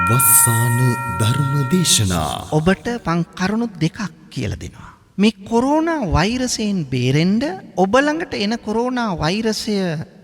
වස්සාන ධර්ම දේශනා ඔබට මං කරුණු දෙකක් කියලා දෙනවා. මේ කොරෝනා වෛරසයෙන් බේරෙන්න ඔබ ළඟට එන කොරෝනා වෛරසය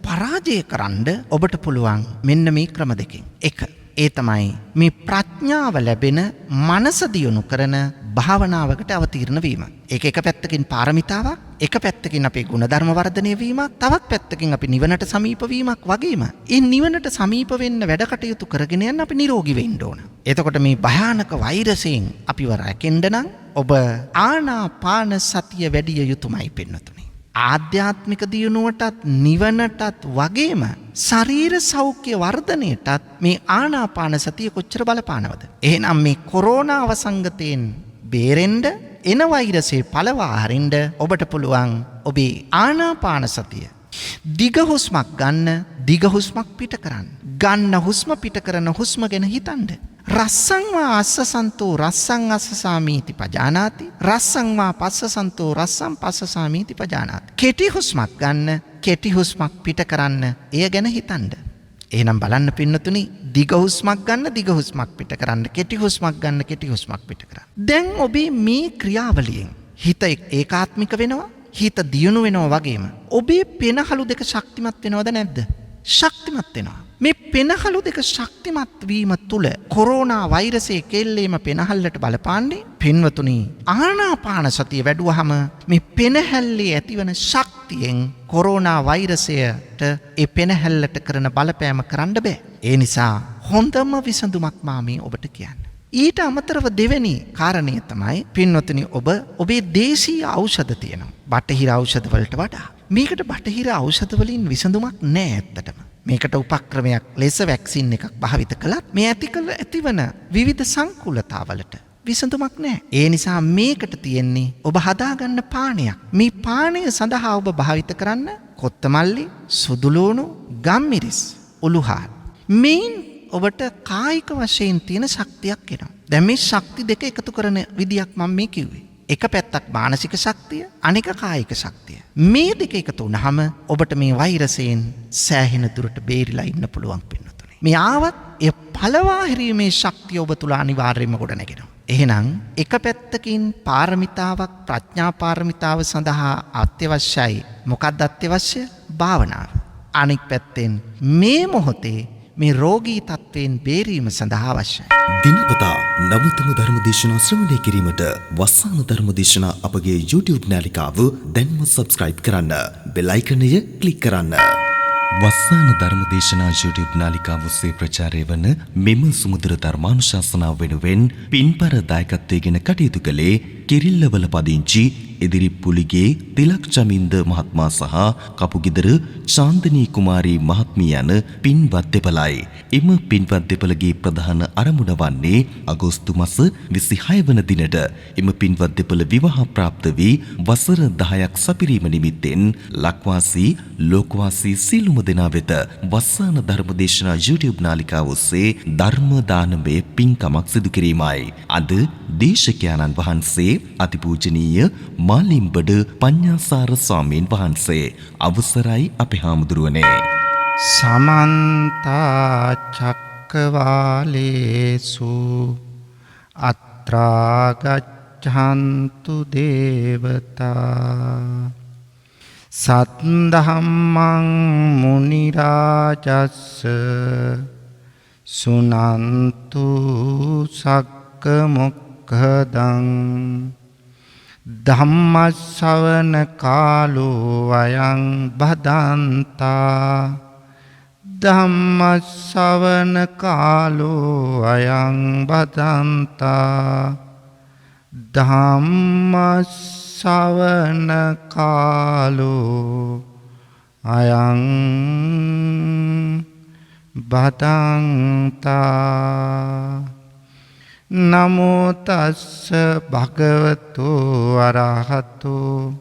පරාජය කරන්න ඔබට පුළුවන් මෙන්න මේ ක්‍රම දෙකෙන්. එක ඒ තමයි මේ ප්‍රඥාව ලැබෙන මනස දියුණු කරන භාවනාවකට අවතීර්ණ වීම. ඒක එක පැත්තකින් පාරමිතාවක්, එක පැත්තකින් අපේ ගුණධර්ම වර්ධනය වීමක්, තවත් පැත්තකින් අපි නිවනට සමීප වීමක් වගේම. ඒ නිවනට සමීප වෙන්න වැඩ කටයුතු කරගෙන යන්න අපි නිරෝගී වෙන්න ඕන. එතකොට මේ භයානක වෛරසයෙන් අපිව රැකෙන්න නම් ඔබ ආනාපාන සතිය වැඩි යුතුමයි පින්නතුනි. ආධ්‍යාත්මික දියුණුවටත් නිවනටත් වගේම ශරීර සෞඛ්‍ය වර්ධනයටත් මේ ආනාපාන සතිය කොච්චර බලපානවද? එහෙනම් මේ කොරෝනා වසංගතයෙන් බේරෙන්න එන වෛරසය පළවා හරින්න ඔබට පුළුවන් ඔබේ ආනාපාන සතිය. දිග හුස්මක් ගන්න, දිග හුස්මක් පිට කරන්න. ගන්න හුස්ම පිට කරන හුස්ම ගැන හිතන්න. රස්සං වා අස්ස සන්තෝ රස්සං අස්ස සාමීති පජානාති. රස්සං වා පස්ස සන්තෝ රස්සං පස්ස සාමීති පජානාති. කෙටි හුස්මක් ගන්න, කෙටි හුස්මක් පිට කරන්න. එය ගැන හිතන්න. එහෙනම් බලන්න පින්නතුනි, දිග හුස්මක් ගන්න, දිග හුස්මක් පිට කරන්න, කෙටි හුස්මක් ගන්න, කෙටි හුස්මක් පිට කරන්න. දැන් ඔබේ මේ ක්‍රියාවලියෙන් හිත ඒකාත්මික වෙනවා, හිත දියුණු වෙනවා වගේම ඔබේ පෙනහළු දෙක ශක්තිමත් වෙනවද නැද්ද? ශක්තිමත් වෙනවා. මේ පෙනහළු දෙක ශක්තිමත් වීම තුළ කොරෝනා වෛරසයේ කෙල්ලේම පෙනහල්ලට බලපාන්නේ පින්වතුනි, ආනාපාන සතිය වැඩුවහම මේ පෙනහැල්ලේ ඇතිවන ශක්තියෙන් කොරෝනා වෛරසයට ඒ පෙනහැල්ලට කරන බලපෑම කරන්න බෑ. ඒ නිසා හොඳම විසඳුමක් මා මේ ඔබට කියන්නේ. ඊට අමතරව දෙවෙනි කාරණය තමයි පින්වතුනි, ඔබ ඔබේ දේශීය ඖෂධ තියෙනවා. බටහිර ඖෂධ වලට වඩා මේකට බටහිර ඖෂධ වලින් විසඳුමක් නෑ ඇත්තටම. මේකට උපක්‍රමයක් ලෙස වැක්සින් එකක් භාවිත කළත් මේ ඇතිවන විවිධ සංකූලතාවලට විසඳුමක් නෑ. ඒ නිසා මේකට තියෙන්නේ ඔබ හදාගන්න පානයක්. මේ පානය සඳහා ඔබ භාවිත කරන්න කොත්තමල්ලි, සුදුලූණු, ගම්මිරිස්, උළුහාල්. මේන් ඔබට කායික වශයෙන් තියෙන ශක්තියක් එනවා. දැන් මේ ශක්ති දෙක එකතු කරන විදියක් මම මේ කිව්වේ. එක පැත්තක් මානසික ශක්තිය, අනික කායික ශක්තිය. මේ දෙක එකතු වුණාම ඔබට මේ වෛරසයෙන් සෑහෙන දුරට බේරිලා ඉන්න පුළුවන් පින්නතුනේ. මේ ආවත් ඒ පළවා හැරීමේ ශක්තිය ඔබ තුල අනිවාර්යයෙන්ම ගොඩ නැගෙනවා. එහෙනම් එක පැත්තකින් පාරමිතාවක්, ප්‍රඥා පාරමිතාව සඳහා අත්‍යවශ්‍යයි. මොකක්ද අත්‍යවශ්‍ය? භාවනාව. අනික් පැත්තෙන් මේ මොහොතේ මේ රෝගී තත්වයෙන් බේරීම සඳහා අවශ්‍යයි. දිනපතා නවතම ධර්ම දේශනා ශ්‍රවණය කිරීමට වස්සාන ධර්ම දේශනා අපගේ YouTube නාලිකාව දැන්ම subscribe කරන්න. බෙල් අයිකනය ක්ලික් කරන්න. වස්සාන ධර්ම දේශනා YouTube නාලිකාව ඔස්සේ ප්‍රචාරය වන මෙම සුමధుර ධර්මානුශාසනාව වෙනුවෙන් පින්පර දායකත්වයෙන් කටයුතු කළේ කිරිල්ලවල පදිංචි එදිරිප්පුලිගේ තිලක් චමින්ද මහත්මයා සහ කපුගෙදර චාන්දනී කුමාරී මහත්මිය යන පින්වත් දෙපළයි. එම පින්වත් දෙපළගේ ප්‍රධාන අරමුණ වන්නේ අගෝස්තු මාස 26 වන දිනට එම පින්වත් දෙපළ විවාහ ප්‍රාප්ත වී වසර 10ක් සපිරීම නිමිත්තෙන් ලක්වාසී ලෝකවාසී සියලුම දෙනා වෙත වස්සාන ධර්ම දේශනා YouTube නාලිකාව ඔස්සේ ධර්ම දානමය පින්කමක් සිදු කිරීමයි. අද දේශකයන්න් වහන්සේ අතිපූජනීය මාලිම්බඩ පඤ්ඤාසාර ස්වාමීන් වහන්සේ. අවසරයි අපේ හාමුදුරුවනේ. සමන්ත චක්කවාලේසු අත්‍රා ගච්ඡන්තු දේවතා සත්ධම්මං මුනි රාජස්ස සුනන්තු සග්ග මොක්ඛදං ධම්මස්සවන කාලෝ අයං බදන්තා ධම්මස්සවන කාලෝ අයං බදන්තා ධම්මස්සවන කාලෝ අයං බදන්තා. නමෝ තස්ස භගවතු අරහතු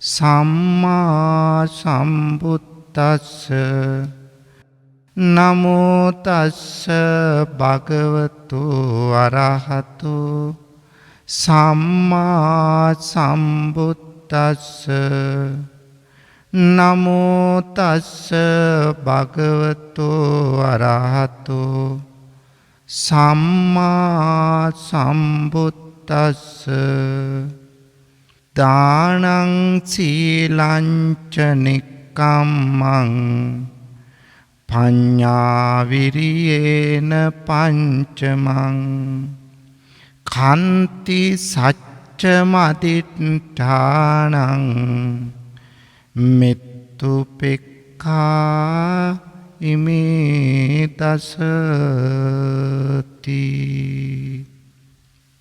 සම්මා සම්බුද්දස්ස. නමෝ තස්ස භගවතු අරහතු සම්මා සම්බුද්දස්ස. නමෝ තස්ස භගවතු අරහතු සම්මා සම්බුද්දස්ස දානං සීලං ච නික්කම්මං පඤ්ඤා විරියේන පංචමං කන්ති සච්ච මදිට්ඨානං මෙත්තුපෙක්ඛා ඉමේ දසති.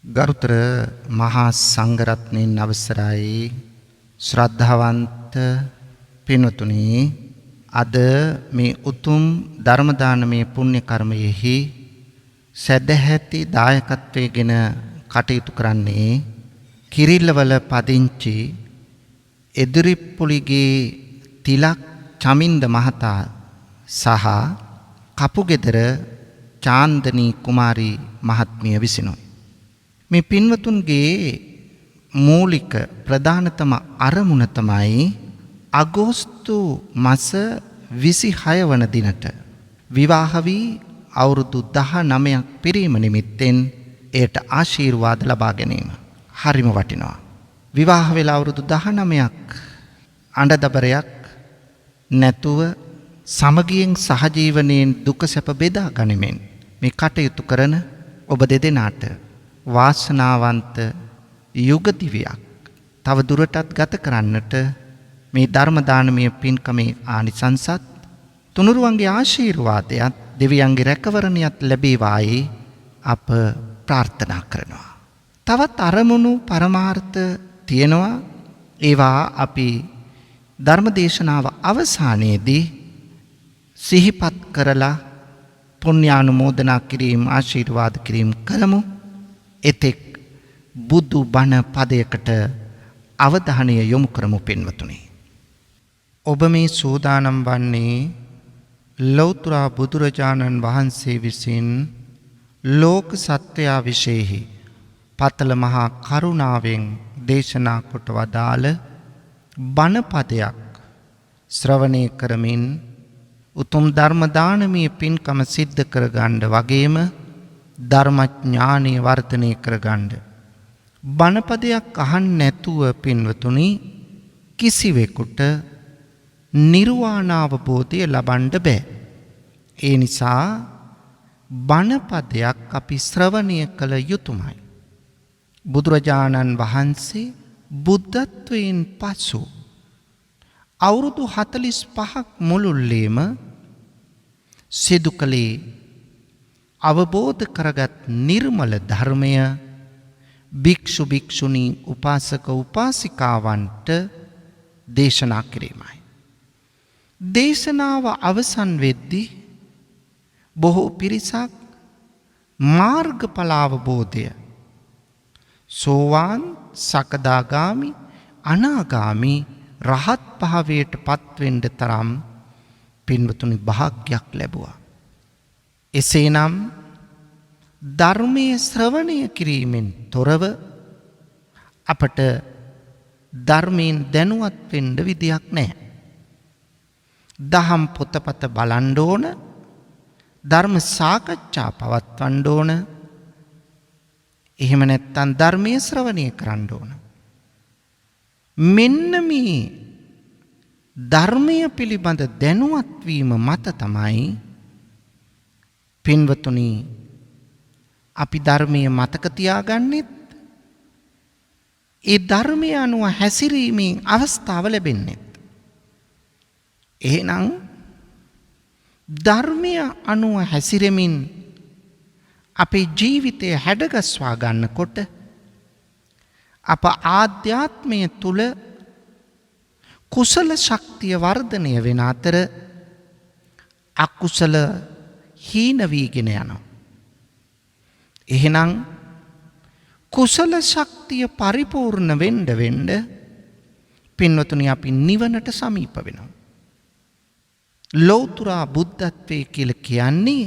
ගරුතර මහා සංඝරත්නයන් අවසරයි ශ්‍රද්ධාවන්ත පින්වතුනි, අද මේ උතුම් ධර්ම දානමය පුණ්‍ය කර්මයෙහි සදැහැති දායකත්වයෙන් කටයුතු කරන්නේ කිරිල්ලවල පදිංචි එදිරිප්පුලිගේ තිලක් චමින්ද මහතා සහ කපුගෙදර චාන්දනී කුමාරී මහත්මිය විසිනුයි. මේ පින්වතුන්ගේ මූලික ප්‍රධානතම අරමුණ තමයි අගෝස්තු මාස 26 වන දිනට විවාහ වී අවුරුදු 19ක් පිරීම නිමිත්තෙන් එයට ආශිර්වාද ලබා ගැනීම. හරිම වටිනවා. විවාහ වෙලා අවුරුදු 19ක් අඬදබරයක් නැතුව සමගියෙන් සහජීවනයෙන් දුක සැප බෙදා ගනිමින් මේ කටයුතු කරන ඔබ දෙදෙනාට වාසනාවන්ත යුග දිවියක් තව දුරටත් ගත කරන්නට මේ ධර්ම දානමය පින්කමේ ආනිසංසත් තුනුරුවන්ගේ ආශිර්වාදයත් දෙවියන්ගේ රැකවරණයත් ලැබේවායි අප ප්‍රාර්ථනා කරනවා. තවත් අරමුණු පරමාර්ථ තියෙනවා. ඒවා අපි ධර්මදේශනාව අවසානයේදී සිහිපත් කරලා පුණ්‍යානුමෝදනා කිරීම ආශිර්වාද කිරීම කරමු. එතෙක් බුදු බණ පදයකට අවධානය යොමු කරමු පින්වතුනි. ඔබ මේ සූදානම් වන්නේ ලෞතර බුදුරජාණන් වහන්සේ විසින් ලෝක සත්වයා විශේෂෙහි පතල මහා කරුණාවෙන් දේශනා කොට වදාළ බණ පදයක් ශ්‍රවණය කරමින් උතුම් ධර්ම දානමය පින්කම සිද්ධ කරගන්න වගේම ධර්මඥානෙ වර්ධනය කරගන්න. බණපදයක් අහන්න නැතුව පින්වතුනි කිසිවෙකුට නිර්වාණාවබෝධය ලබන්න බෑ. ඒ නිසා බණපදයක් අපි ශ්‍රවණය කළ යුතුමයි. බුදුරජාණන් වහන්සේ බුද්ධත්වයෙන් පසු අවුරුදු 45ක් මුළුල්ලේම සිදු කළේ අවබෝධ කරගත් නිර්මල ධර්මය භික්ෂු භික්ෂුණී උපාසක උපාසිකාවන්ට දේශනා කිරීමයි. දේශනාව අවසන් වෙද්දී බොහෝ පිරිසක් මාර්ගඵල අවබෝධය සෝවාන් සකදාගාමි අනාගාමි රහත් භාවයට පත්වෙන්න තරම් පින්වතුනි භාග්යක් ලැබුවා. එසේනම් ධර්මයේ ශ්‍රවණය කිරීමෙන් තොරව අපට ධර්මයෙන් දැනුවත් වෙන්න විදියක් නැහැ. දහම් පොතපත බලන්න ඕන, ධර්ම සාකච්ඡා පවත්වන්න ඕන. එහෙම නැත්නම් ධර්මයේ ශ්‍රවණය කරන්න ඕන. මෙන්න මේ ධර්මය පිළිබඳ දැනුවත් වීම මත තමයි පින්වතුනි අපි ධර්මයේ මතක තියාගන්නෙත් ඒ ධර්මය අනුව හැසිරීමේ අවස්ථාව ලැබෙන්නේ. එහෙනම් ධර්මය අනුව හැසිරෙමින් අපේ ජීවිතය හැඩගස්වා ගන්නකොට අප ආධ්‍යාත්මය තුල කුසල ශක්තිය වර්ධනය වෙන අතර අකුසල හීන වීගෙන යනවා. එහෙනම් කුසල ශක්තිය පරිපූර්ණ වෙන්න පින්වතුනි අපි නිවනට සමීප වෙනවා. ලෞතර බුද්ධත්වයේ කියලා කියන්නේ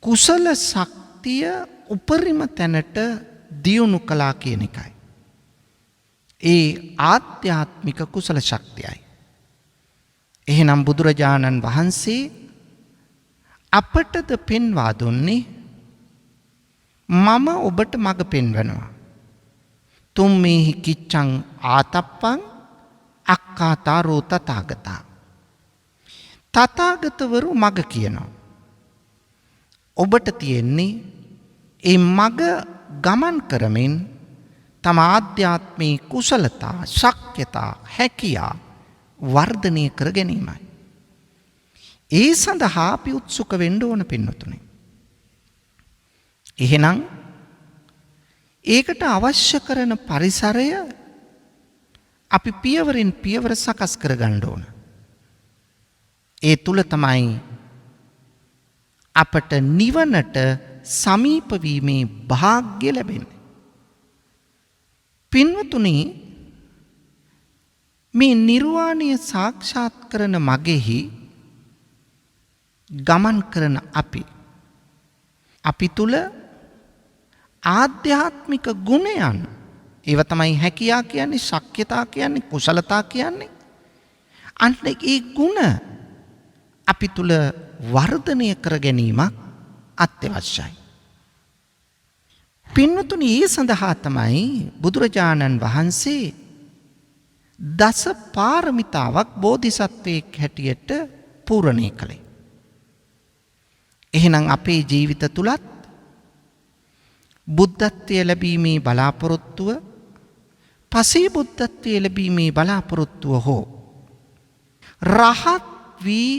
කුසල ශක්තිය උපරිම තැනට දියුණු කළා කියන එකයි. ඒ ආධ්‍යාත්මික කුසල ශක්තියයි. එහෙනම් බුදුරජාණන් වහන්සේ අපටද පෙන්වා දුන්නේ මම ඔබට මඟ පෙන්වනවා. තුම්මේහි කිච්ඡං ආතප්පං අක්ඛාතාරෝ තථාගතා. තථාගතවරු මඟ කියනවා. ඔබට තියෙන්නේ ඒ මඟ ගමන් කරමින් තම ආධ්‍යාත්මී කුසලතා, ශක්්‍යතා, හැකියා වර්ධනය කර ගැනීමයි. ඒ සඳහා අපි උත්සුක වෙන්න ඕන පින්වතුනි. එහෙනම් ඒකට අවශ්‍ය කරන පරිසරය අපි පියවරින් පියවර සකස් කර ගන්න ඕන. ඒ තුල තමයි අපට නිවනට සමීප වීමේ වාසනාව ලැබෙන්නේ. පින්වතුනි, මේ නිර්වාණය සාක්ෂාත් කරන මගෙහි ගමන් කරන අපි තුල ආධ්‍යාත්මික ගුණයන්, ඒව තමයි හැකියා කියන්නේ, ශක්්‍යතා කියන්නේ, කුසලතා කියන්නේ. අන්න ඒ ගුණ අපි තුල වර්ධනය කර ගැනීමක් අත්‍යවශ්‍යයි. පින්වතුනි, ඒ සඳහා තමයි බුදුරජාණන් වහන්සේ දස පාරමිතාවක් බෝධිසත්වයෙක් හැටියට පූර්ණේ කළේ. එහෙනම් අපේ ජීවිත තුලත් බුද්ධත්වයේ ලැබීමේ බලාපොරොත්තුව, පසේ බුද්ධත්වයේ ලැබීමේ බලාපොරොත්තුව හෝ රහත් වී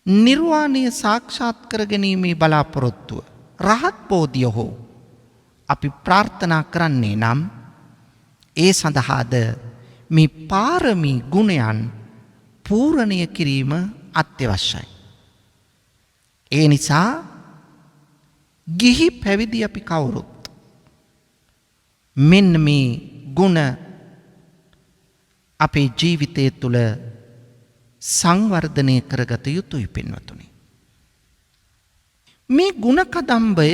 නිර්වාණය සාක්ෂාත් කර ගැනීමේ බලාපොරොත්තුව, රහත් බෝධිය හෝ අපි ප්‍රාර්ථනා කරන්නේ නම් ඒ සඳහාද මේ පාරමී ගුණයන් පූර්ණය කිරීම අත්‍යවශ්‍යයි. ඒ නිසා ගිහි පැවිදි අපි කවුරුත් මෙන්න මේ ගුණ අපේ ජීවිතය තුළ සංවර්ධනය කරගත යුතුයි පින්වතුනි. මේ ගුණ කදම්බය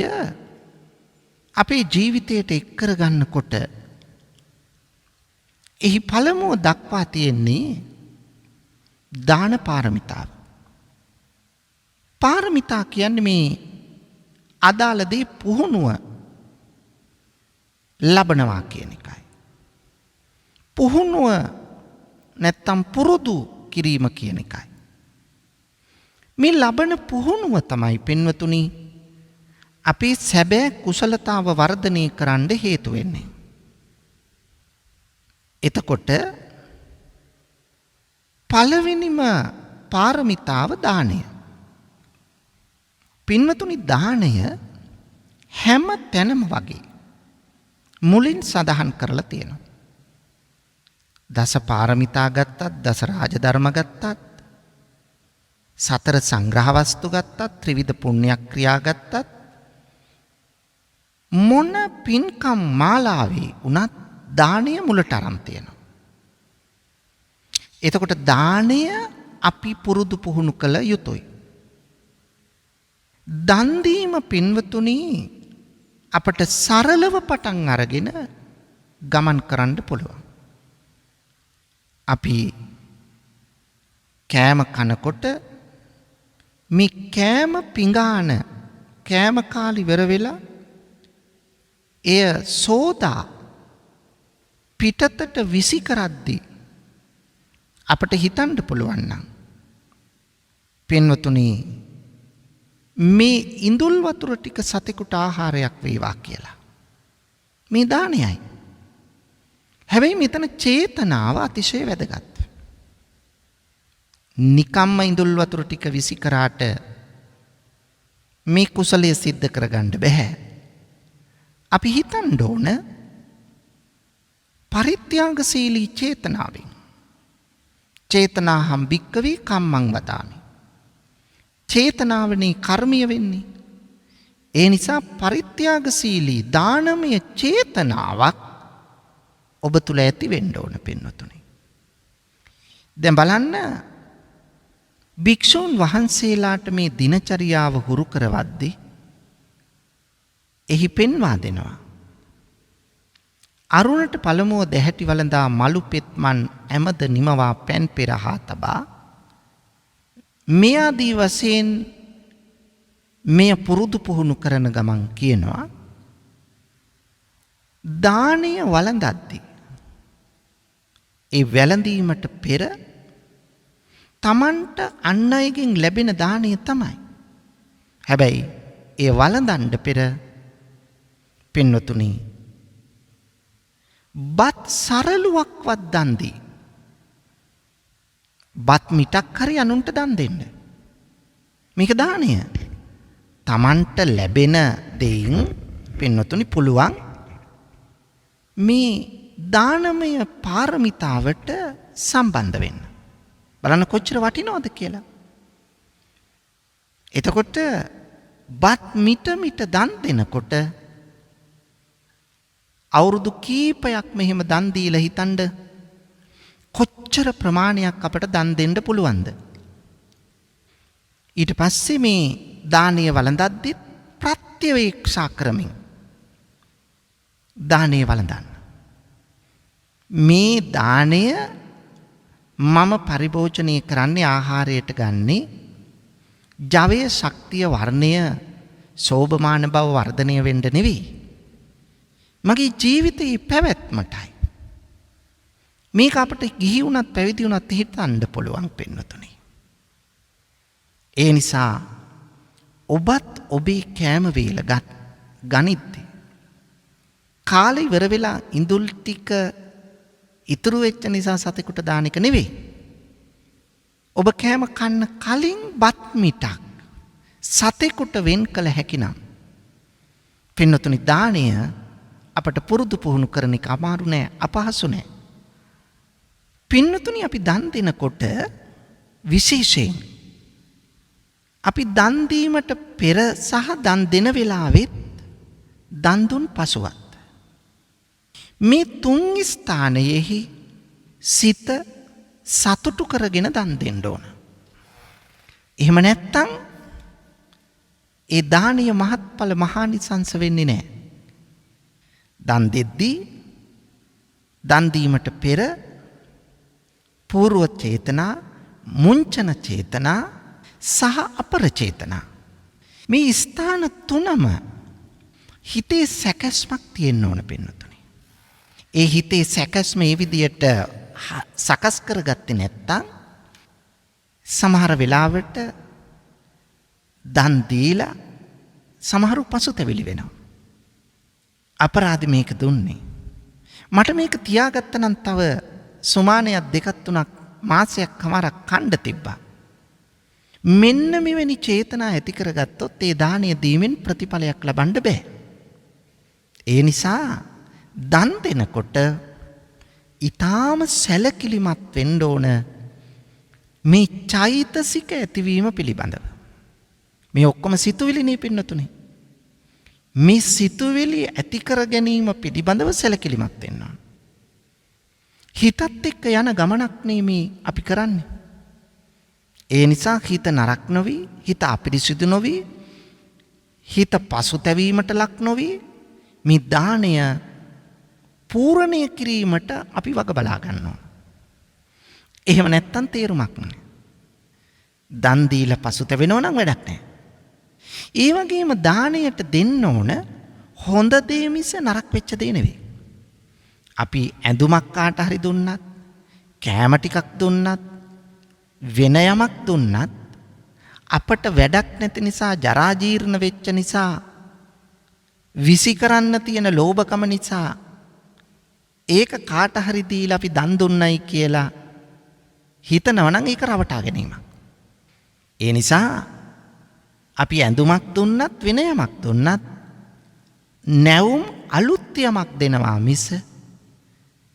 අපේ ජීවිතයට එක් කරගන්නකොට එහි පළමුව දක්වා තියෙන්නේ දාන පාරමිතාව. පාරමිතා කියන්නේ මේ අදාළ දේ පුහුණුව ලබනවා කියන එකයි. පුහුණුව නැත්තම් පුරුදු කිරීම කියන එකයි. මේ ලබන පුහුණුව තමයි පින්වතුනි අපේ සැබෑ කුසලතාව වර්ධනය කරන්න හේතු වෙන්නේ. එතකොට පළවෙනිම පාරමිතාව දානය. පින්වතුනි, දානය හැම තැනම වගේ මුලින් සඳහන් කරලා තියෙනවා. දස පාරමිතා ගත්තත්, දස රාජධර්ම ගත්තත්, සතර සංග්‍රහ වස්තු ගත්තත්, ත්‍රිවිධ පුණ්‍ය ක්‍රියා ගත්තත්, මොන පින්කම් මාලාවේ වුණත් දානය මුලට අරන් තියෙනවා. එතකොට දානය අපි පුරුදු පුහුණු කළ යුතුයි. දන් දීම පින්වතුනි අපට සරලව පටන් අරගෙන ගමන් කරන්න පුළුවන්. අපි කෑම කනකොට මේ කෑම පිඟාන කෑම කාලි ඉවර වෙලා එය සෝදා පිටතට විසි කරද්දී අපට හිතන්න පුළුවන් නම් පින්වතුනි මේ ඉඳුල් වතුර ටික සතෙකුට ආහාරයක් වේවා කියලා. මේ දානයයි. හැබැයි මෙතන චේතනාව අතිශය වැදගත්. නිකම්ම ඉඳුල් වතුර ටික විසි කරාට මේ කුසලය සිද්ධ කරගන්න බෑ. අපි හිතන්න ඕන පරිත්‍යාගශීලී චේතනාවෙන්. චේතනාහම් භික්කවේ කම්මං වදාමි. චේතනාවනේ කර්මය වෙන්නේ. ඒ නිසා පරිත්‍යාගශීලී දානමය චේතනාවක් ඔබ තුල ඇති වෙන්න ඕන පින්වතුනි. දැන් බලන්න, භික්ෂූන් වහන්සේලාට මේ දිනචරියාව හුරු කරවද්දී එහි පෙන්වා දෙනවා. අරුණට පළමුව දැහැටි වළඳා මලු පෙත්මන් ඇමද නිමවා පැන් පෙරහා තබා මේ ආදී වශයෙන් මෙය පුරුදු පුහුණු කරන ගමන් කියනවා දානය වළඳද්දී ඒ වැළඳීමට පෙර තමන්ට අන් අයගෙන් ලැබෙන දානය තමයි. හැබැයි ඒ වළඳන්න පෙර පින්වතුනි බත් සරලුවක්වත් දන් දී. බත් මිටක් හරි අනුන්ට දන් දෙන්න. මේක දානය. තමන්ට ලැබෙන දෙයින් පින්වතුනි පුළුවන් මේ දානමය පාරමිතාවට සම්බන්ධ වෙන්න. බලන්න කොච්චර වටිනවද කියලා. එතකොට බත් මිට දන් දෙනකොට අවුරුදු කීපයක් මෙහෙම දන් දීලා හිතන්න කොච්චර ප්‍රමාණයක් අපට දන් දෙන්න පුළුවන්ද? ඊට පස්සේ මේ දානීය වළඳද්දි ප්‍රත්‍යවේක්ෂා කරමින් දානීය වළඳන්න. මේ දානය මම පරිභෝජනය කරන්නේ ආහාරයට ගන්නේ ජවය ශක්තිය වර්ණය සෝභමාන බව වර්ධනය වෙන්න නෙවෙයි. මගේ ජීවිතයේ පැවැත්මටයි. මේක අපිට ගිහි වුණත් පැවිදි වුණත් හිතන්න පුළුවන් පින්වතුනි. ඒ නිසා ඔබත් ඔබේ කෑම වේල ගනිද්දී කාලේ ඉවර වෙලා ඉඳුල් ටික ඉතුරු වෙච්ච නිසා සතෙකුට දාන එක නෙවෙයි. ඔබ කෑම කන්න කලින් බත් මිටක් සතෙකුට වෙන් කළ හැකිනම් පින්වතුනි දානය අපට පුරුදු පුහුණු කරන එක අමාරු නෑ අපහසු නෑ. පින්වතුනි අපි දන් දෙනකොට විශේෂයෙන් අපි දන් දීමට පෙර සහ දන් දෙන වෙලාවෙත් දන් දුන් පසුවත් මේ තුන් ස්ථානයෙහි සිත සතුටු කරගෙන දන් දෙන්න ඕන. එහෙම නැත්තම් ඒ දානීය මහත්ඵල මහානිසංස වෙන්නේ නැහැ. දන් දෙද්දී දන් දීමට පෙර పూర్ව චේතනා, මුංචන චේතනා සහ අපර චේතනා මේ ස්ථාන තුනම හිතේ සැකස්මක් තියෙන්න ඕන පින්නතුනි. ඒ හිතේ සැකස්ම මේ විදියට සකස් කරගත්තේ නැත්තම් සමහර වෙලාවට දන් දීලා සමහරු පසුතැවිලි වෙනවා. අපරාධ මේක දුන්නේ. මට මේක තියාගත්ත නම් තව සුමානයක් දෙකක් තුනක් මාසයක් කමාරක් කණ්ඩ තිබ්බා. මෙන්න මෙවැනි චේතනා ඇති කරගත්තොත් ඒ දානය දීමෙන් ප්‍රතිඵලයක් ලබන්න බෑ. ඒ නිසා දන් දෙනකොට ඊටාම සැලකිලිමත් වෙන්න ඕන මේ චෛතසික ඇතිවීම පිළිබඳව. මේ ඔක්කොම සිතුවිලිනේ පින්නතුනේ. මේ සිතුවිලි ඇති කර ගැනීම පිළිබඳව සැලකිලිමත් වෙන්න ඕන. හිතත් එක්ක යන ගමනක් නෙමේ අපි කරන්නේ. ඒ නිසා හිත නරක නොවි, හිත අපිරිසිදු නොවි, හිත පසුතැවීමට ලක් නොවි මේ දාණය පූර්ණය කිරීමට අපි වග බලා ගන්නවා. එහෙම නැත්තම් තේරුමක් නැහැ. දන් දීලා පසුතැවෙනව නම් වැඩක් නැහැ. ඒ වගේම දාණයට දෙන්න ඕන හොඳ දේ මිස නරක වෙච්ච දේ නෙවෙයි. අපි ඇඳුමක් කාට හරි දුන්නත්, කෑම ටිකක් දුන්නත්, වෙන යමක් දුන්නත් අපට වැඩක් නැති නිසා, ජරා ජීර්ණ වෙච්ච නිසා, විසි කරන්න තියෙන ලෝභකම නිසා ඒක කාට හරි දීලා අපි දන් දුන්නයි කියලා හිතනවා නම් ඒක රවටා ගැනීමක්. ඒ නිසා අපි ඇඳුමක් දුන්නත් වෙන යමක් දුන්නත් නැවුම් අලුත් යමක් දෙනවා මිස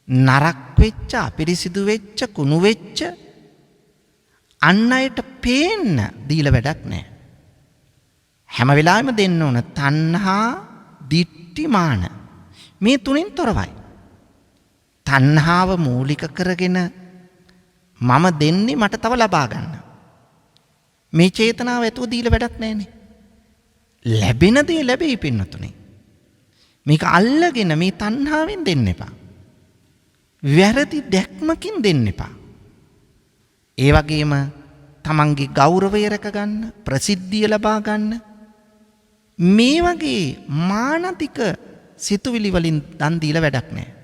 නරක් වෙච්ච, අපිරිසිදු වෙච්ච, කුණු වෙච්ච අන් අයට පේන්න දීලා වැඩක් නැහැ. හැම වෙලාවෙම දෙන්න ඕන තණ්හා, දිට්ඨි, මාන. මේ තුنين තොරවයි. තණ්හාව මූලික කරගෙන මම දෙන්නේ මට තව ලබා ගන්න. මේ චේතනාව ඇතුව දීලා වැඩක් නැහැනේ. ලැබෙන දේ ලැබෙයි පින්නතුනේ. මේක අල්ලගෙන මේ තණ්හාවෙන් දෙන්න එපා. වැරදි දැක්මකින් දෙන්න එපා. ඒ වගේම තමන්ගේ ගෞරවය රැක ගන්න, ප්‍රසිද්ධිය ලබා ගන්න, මේ වගේ මානතික සිතුවිලි වලින් දන් දීලා වැඩක් නැහැ.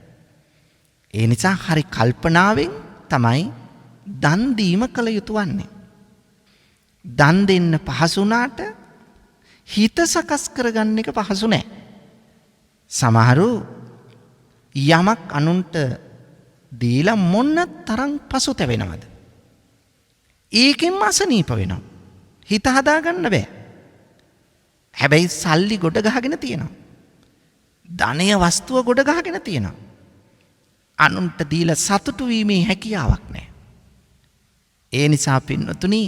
ඒ නිසා හරි කල්පනාවෙන් තමයි දන් දීම කළ යුතු වන්නේ. දන් දෙන්න පහසු වුණාට හිත සකස් කරගන්න එක පහසු නෑ. සමහරු යමක් අනුන්ට දීලා මොන්න තරම් පසුතැවෙනවද? ඒකෙන්ම අසනීප වෙනවා. හිත හදාගන්න බෑ. හැබැයි සල්ලි ගොඩ ගහගෙන තියෙනවා. ධනය වස්තුව ගොඩ ගහගෙන තියෙනවා. අනුන්ට දීලා සතුටු වීමේ හැකියාවක් නැහැ. ඒ නිසා පින්වතුනි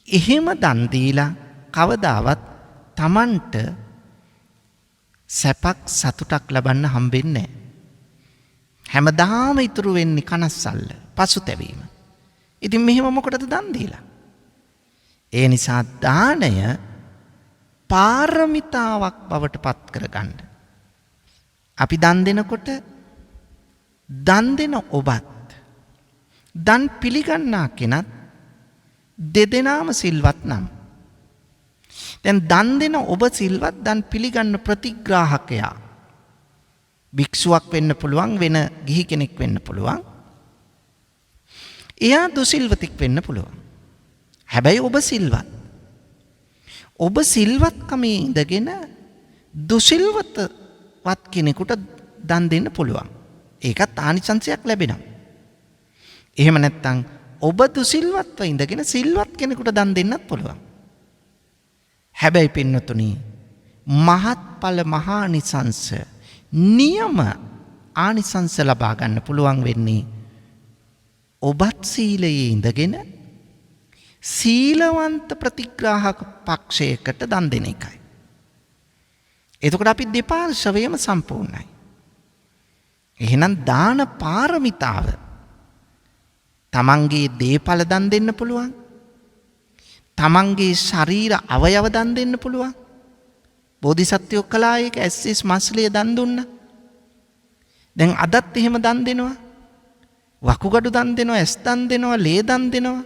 එහෙම දන් දීලා කවදාවත් Tamanට සැපක් සතුටක් ලබන්න හම්බෙන්නේ නැහැ. හැමදාම ඉතුරු වෙන්නේ කනස්සල්ල, පසුතැවීම. ඉතින් මෙහෙම මොකටද දන් දීලා? ඒ නිසා දානය පාරමිතාවක් බවට පත් කරගන්න. අපි දන් දෙනකොට දන් දෙන ඔබත් දන් පිළිගන්නා කෙනත් දෙදෙනාම සිල්වත් නම්. දැන් දන් දෙන ඔබ සිල්වත්, දන් පිළිගන්න ප්‍රතිග්‍රාහකයා භික්ෂුවක් වෙන්න පුළුවන්, වෙන ගිහි කෙනෙක් වෙන්න පුළුවන්. එයා දුසිල්වතෙක් වෙන්න පුළුවන්. හැබැයි ඔබ සිල්වත්. ඔබ සිල්වත්කමේ ඉඳගෙන දුසිල්වතවත් කෙනෙකුට දන් දෙන්න පුළුවන්. ඒකත් ආනිසංසයක් ලැබෙනවා. එහෙම නැත්නම් ඔබ දුසිල්වත්ව ඉඳගෙන සිල්වත් කෙනෙකුට දන් දෙන්නත් පුළුවන්. හැබැයි පින්නතුනි මහත්ඵල මහානිසංස නියම ආනිසංස ලබා ගන්න පුළුවන් වෙන්නේ ඔබත් සීලයේ ඉඳගෙන සීලවන්ත ප්‍රතිග්‍රාහක පක්ෂයකට දන් දෙන එකයි. එතකොට අපි දෙපාර්ශවයම සම්පූර්ණයි. එහෙනම් දාන පාරමිතාව තමන්ගේ දේපල දන් දෙන්න පුළුවන්. තමන්ගේ ශරීර අවයව දන් දෙන්න පුළුවන්. බෝධිසත්වයෝ කළා ඒක ඇස්සිස් මස්ලිය දන් දුන්නා. දැන් අදත් එහෙම දන් දෙනවා. වකුගඩු දන් දෙනවා, ඇස් දන් දෙනවා, ලේ දන් දෙනවා.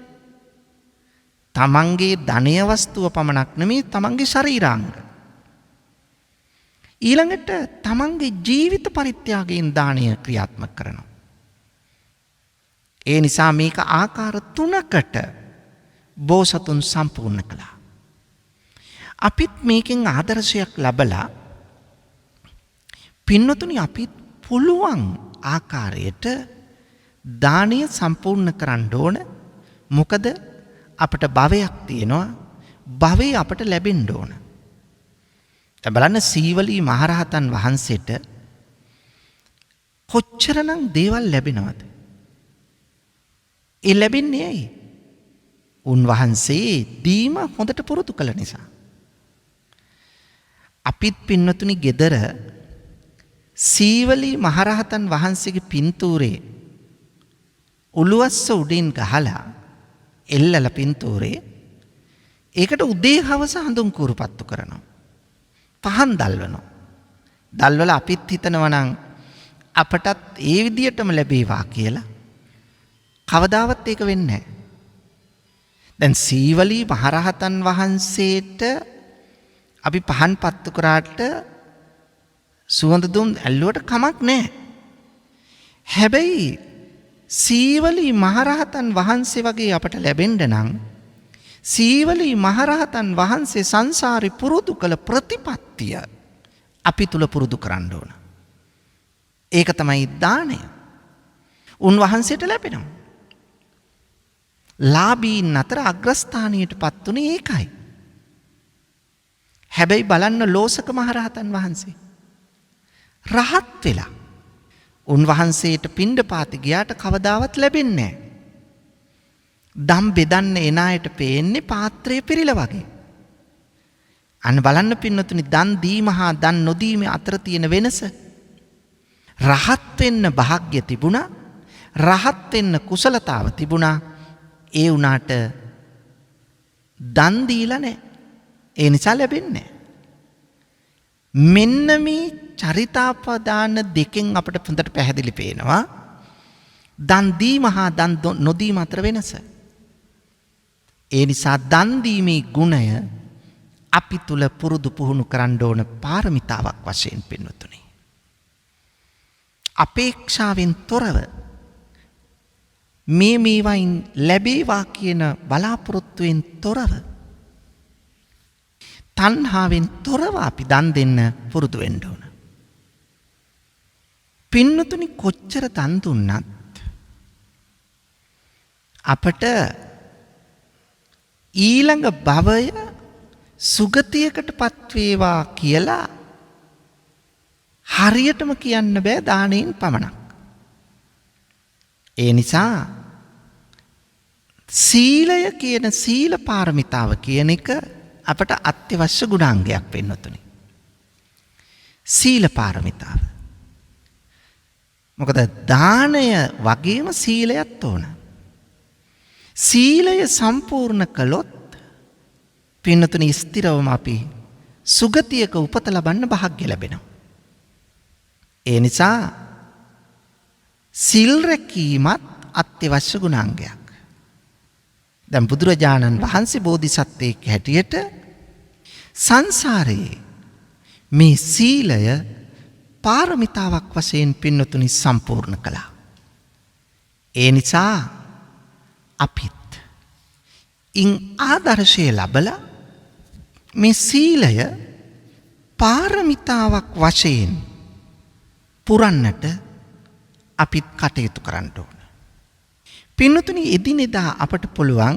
තමන්ගේ ධනය වස්තුව පමණක් නෙමෙයි තමන්ගේ ශරීරාංග. ඊළඟට තමන්ගේ ජීවිත පරිත්‍යාගයෙන් දානය ක්‍රියාත්මක කරනවා. ඒ නිසා මේක ආකාර 3කට බෝසතුන් සම්පූර්ණ කළා. අපිත් මේකෙන් ආදර්ශයක් ලැබලා පින්නතුනි අපිත් පුළුවන් ආකාරයට දානය සම්පූර්ණ කරන්න ඕන. මොකද අපට භවයක් තියෙනවා. භවය අපට ලැබෙන්න ඕන. දැන් බලන්න සීවලී මහරහතන් වහන්සේට කොච්චරනම් දේවල් ලැබෙනවද? ඒ ලැබෙන්නේ ඇයි? උන්වහන්සේ දීම හොඳට පුරුදු කළ නිසා. අපිත් පින්නතුනි ගෙදර සීවලී මහරහතන් වහන්සේගේ පින්තූරේ උළුවස්ස උඩින් ගහලා එල්ලලා පින්තූරේ ඒකට උදේ හවස හඳුන් කූරුපත්තු කරනවා. පහන් දැල්වනවා. දැල්වලා අපිත් හිතනවා නම් අපටත් ඒ විදියටම ලැබේවා කියලා. කවදාවත් ඒක වෙන්නේ නැහැ. දැන් සීවලී මහරහතන් වහන්සේට අපි පහන් පත්තු කරාට සුවඳ දුම් ඇල්ලුවට කමක් නැහැ. හැබැයි සීවලී මහරහතන් වහන්සේ වගේ අපට ලැබෙන්න නම් සීවලී මහරහතන් වහන්සේ සංසාරේ පුරුදු කළ ප්‍රතිපත්තිය අපි තුල පුරුදු කරන්න ඕන. ඒක තමයි දානය. උන්වහන්සේට ලැබෙනවා. ලාභීන් අතර අග්‍රස්ථානයට පත් වුණේ ඒකයි. හැබැයි බලන්න ලෝසක මහරහතන් වහන්සේ රහත් වෙලා උන්වහන්සේට පිණ්ඩපාත ගියාට කවදාවත් ලැබෙන්නේ නැහැ. දම් බෙදන්න එන අයට පේන්නේ පාත්‍රය පිරීලා වගේ. අන්න බලන්න පින්නතුනි දන් දීම හා දන් නොදීම අතර තියෙන වෙනස. රහත් වෙන්න වාග්ය තිබුණා. රහත් වෙන්න කුසලතාව තිබුණා. ඒ උනාට දන් දීලා නැහැ. ඒ නිසා ලැබෙන්නේ නැහැ. මෙන්න මේ චරිතාපදාන දෙකෙන් අපට හොඳට පැහැදිලි පේනවා දන් දීම හා දන් නොදීම අතර වෙනස. ඒ නිසා දන් දීමේ ගුණය අපි තුල පුරුදු පුහුණු කරන්න ඕන පාරමිතාවක් වශයෙන් පින්වතුනි. අපේක්ෂාවෙන් තොරව මේවයින් ලැබේවා කියන බලාපොරොත්තුවෙන් තොරව තණ්හාවෙන් තොරව අපි දන් දෙන්න පුරුදු වෙන්න ඕන. පින්වතුනි කොච්චර දන් දුන්නත් අපට ඊළඟ භවය සුගතියකටපත් වේවා කියලා හරියටම කියන්න බෑ දාණයෙන් පමණක්. ඒ නිසා සීලය කියන සීල පාරමිතාව කියන එක අපට අත්‍යවශ්‍ය ගුණාංගයක් වෙන්නතුනි. සීල පාරමිතාව. මොකද දානය වගේම සීලයත් ඕන. සීලය සම්පූර්ණ කළොත් පින්නතුනි ස්ථිරවම අපි සුගතියක උපත ලබන්න භාග්‍ය ලැබෙනවා. ඒ නිසා සිල් රැකීමත් අත්‍යවශ්‍ය ගුණාංගයක්. දැන් බුදුරජාණන් වහන්සේ බෝධිසත්වයෙක් හැටියට සංසාරයේ මේ සීලය පාරමිතාවක් වශයෙන් පින්නතුනි සම්පූර්ණ කළා. ඒ නිසා අපිත් ඉන් ආදර්ශය ලබලා මේ සීලය පාරමිතාවක් වශයෙන් පුරන්නට අපිත් කටයුතු කරන්න ඕන. පින්නතුනි එදිනෙදා අපට පුළුවන්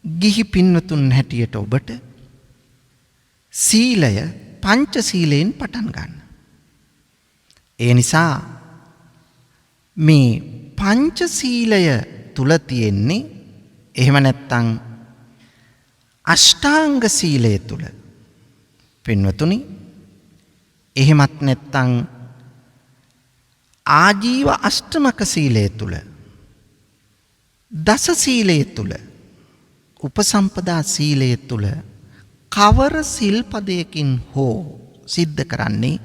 ගිහි පින්නතුන් හැටියට ඔබට සීලය පංච සීලයෙන් පටන් ගන්න. ඒ නිසා මේ පංච සීලය තුල තියෙන්නේ එහෙම නැත්නම් අෂ්ටාංග සීලය තුල පින්වතුනි එහෙමත් නැත්නම් ආජීව අෂ්ටමක සීලය තුල දස සීලය තුල උපසම්පදා සීලය තුල කවර සිල්පදයකින් හෝ සිද්ධ කරන්නේ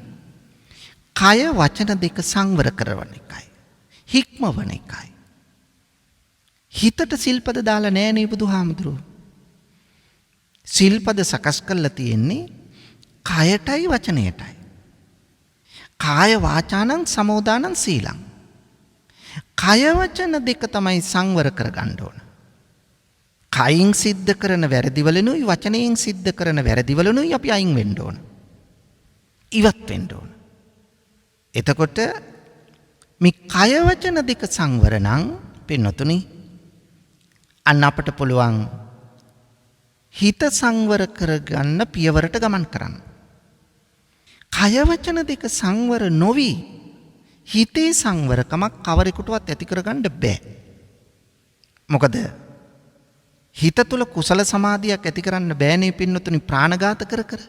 කය වචන දෙක සංවර කරවන එකයි හික්මවන එකයි. හිතට සිල්පද දාලා නෑනේ බුදුහාමුදුරුවෝ. සිල්පද සකස් කරලා තියෙන්නේ කයටයි වචනයටයි. කාය වාචානං සමෝදානං සීලං. කය වචන දෙක තමයි සංවර කරගන්න ඕන. කයින් සිද්ධ කරන වැරදිවලුයි වචනයෙන් සිද්ධ කරන වැරදිවලුයි අපි අයින් වෙන්න ඕන. ඉවත් වෙන්න ඕන. එතකොට මේ කය වචන දෙක සංවර නම් පින්නතුනි අන්න අපට පුළුවන් හිත සංවර කරගන්න පියවරට ගමන් කරන්න. කය වචන දෙක සංවර නොවි හිතේ සංවරකමක් කවරෙකුටවත් ඇති කරගන්න බෑ. මොකද හිත තුල කුසල සමාධියක් ඇති කරන්න බෑනේ පින්නතුනි ප්‍රාණඝාත කර කර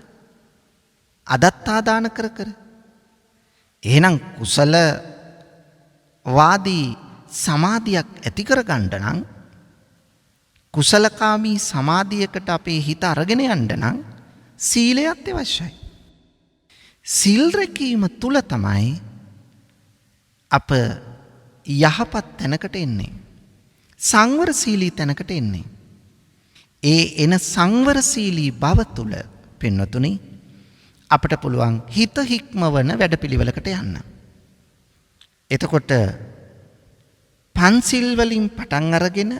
අදත්තාදාන කර කර. එහෙනම් කුසල වාදී සමාධියක් ඇති කරගන්න නම් කුසලකාමී සමාධියකට අපේ හිත අරගෙන යන්න නම් සීලයත් අවශ්‍යයි. සිල් රැකීම තුල තමයි අප යහපත් තැනකට එන්නේ. සංවරශීලී තැනකට එන්නේ. ඒ එන සංවරශීලී බව තුල පින්වතුනි අපට පුළුවන් හිත හික්මවන වැඩපිළිවෙලකට යන්න. එතකොට පන්සිල් වලින් පටන් අරගෙන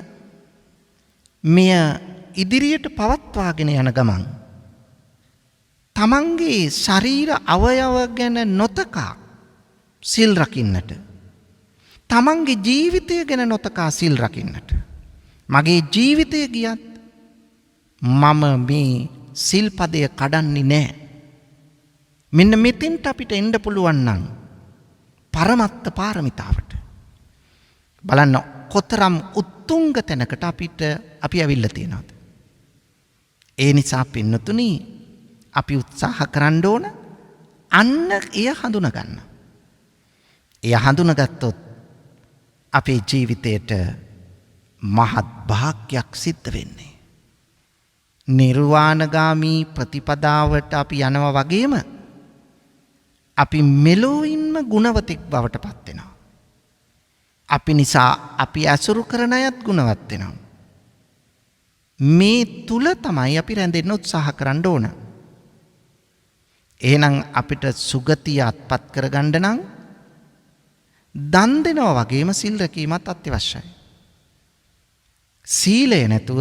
මෙය ඉදිරියට පවත්වාගෙන යන ගමන් තමන්ගේ ශරීර අවයව ගැන නොතකා සිල් රකින්නට තමන්ගේ ජීවිතය ගැන නොතකා සිල් රකින්නට මගේ ජීවිතය ගියත් මම මේ සිල්පදය කඩන්නේ නැහැ. මෙන්න මෙතෙන්ට අපිට එන්න පුළුවන් නම් පරමත්ත පාරමිතාවට බලන්න කොතරම් උත්තුංග තැනකට අපි ඇවිල්ලා තියෙනවද. ඒ නිසා පින්නතුනි අපි උත්සාහ කරන්න ඕන අන්න එය හඳුනා ගන්න. එය හඳුනාගත්තොත් අපේ ජීවිතයට මහත් භාග්යක් සිද්ධ වෙන්නේ. නිර්වාණගාමී ප්‍රතිපදාවට අපි යනවා වගේම අපි මෙලොවින්ම ගුණවතෙක් බවට පත් වෙනවා. අපි නිසා අපි අසුරු කරන අයත් ගුණවත් වෙනවා. මේ තුල තමයි අපි රැඳෙන්න උත්සාහ කරන්න ඕන. එහෙනම් අපිට සුගතිය අත්පත් කරගන්න නම් දන් දෙනවා වගේම සිල් රැකීමත් අත්‍යවශ්‍යයි. සීලය නැතුව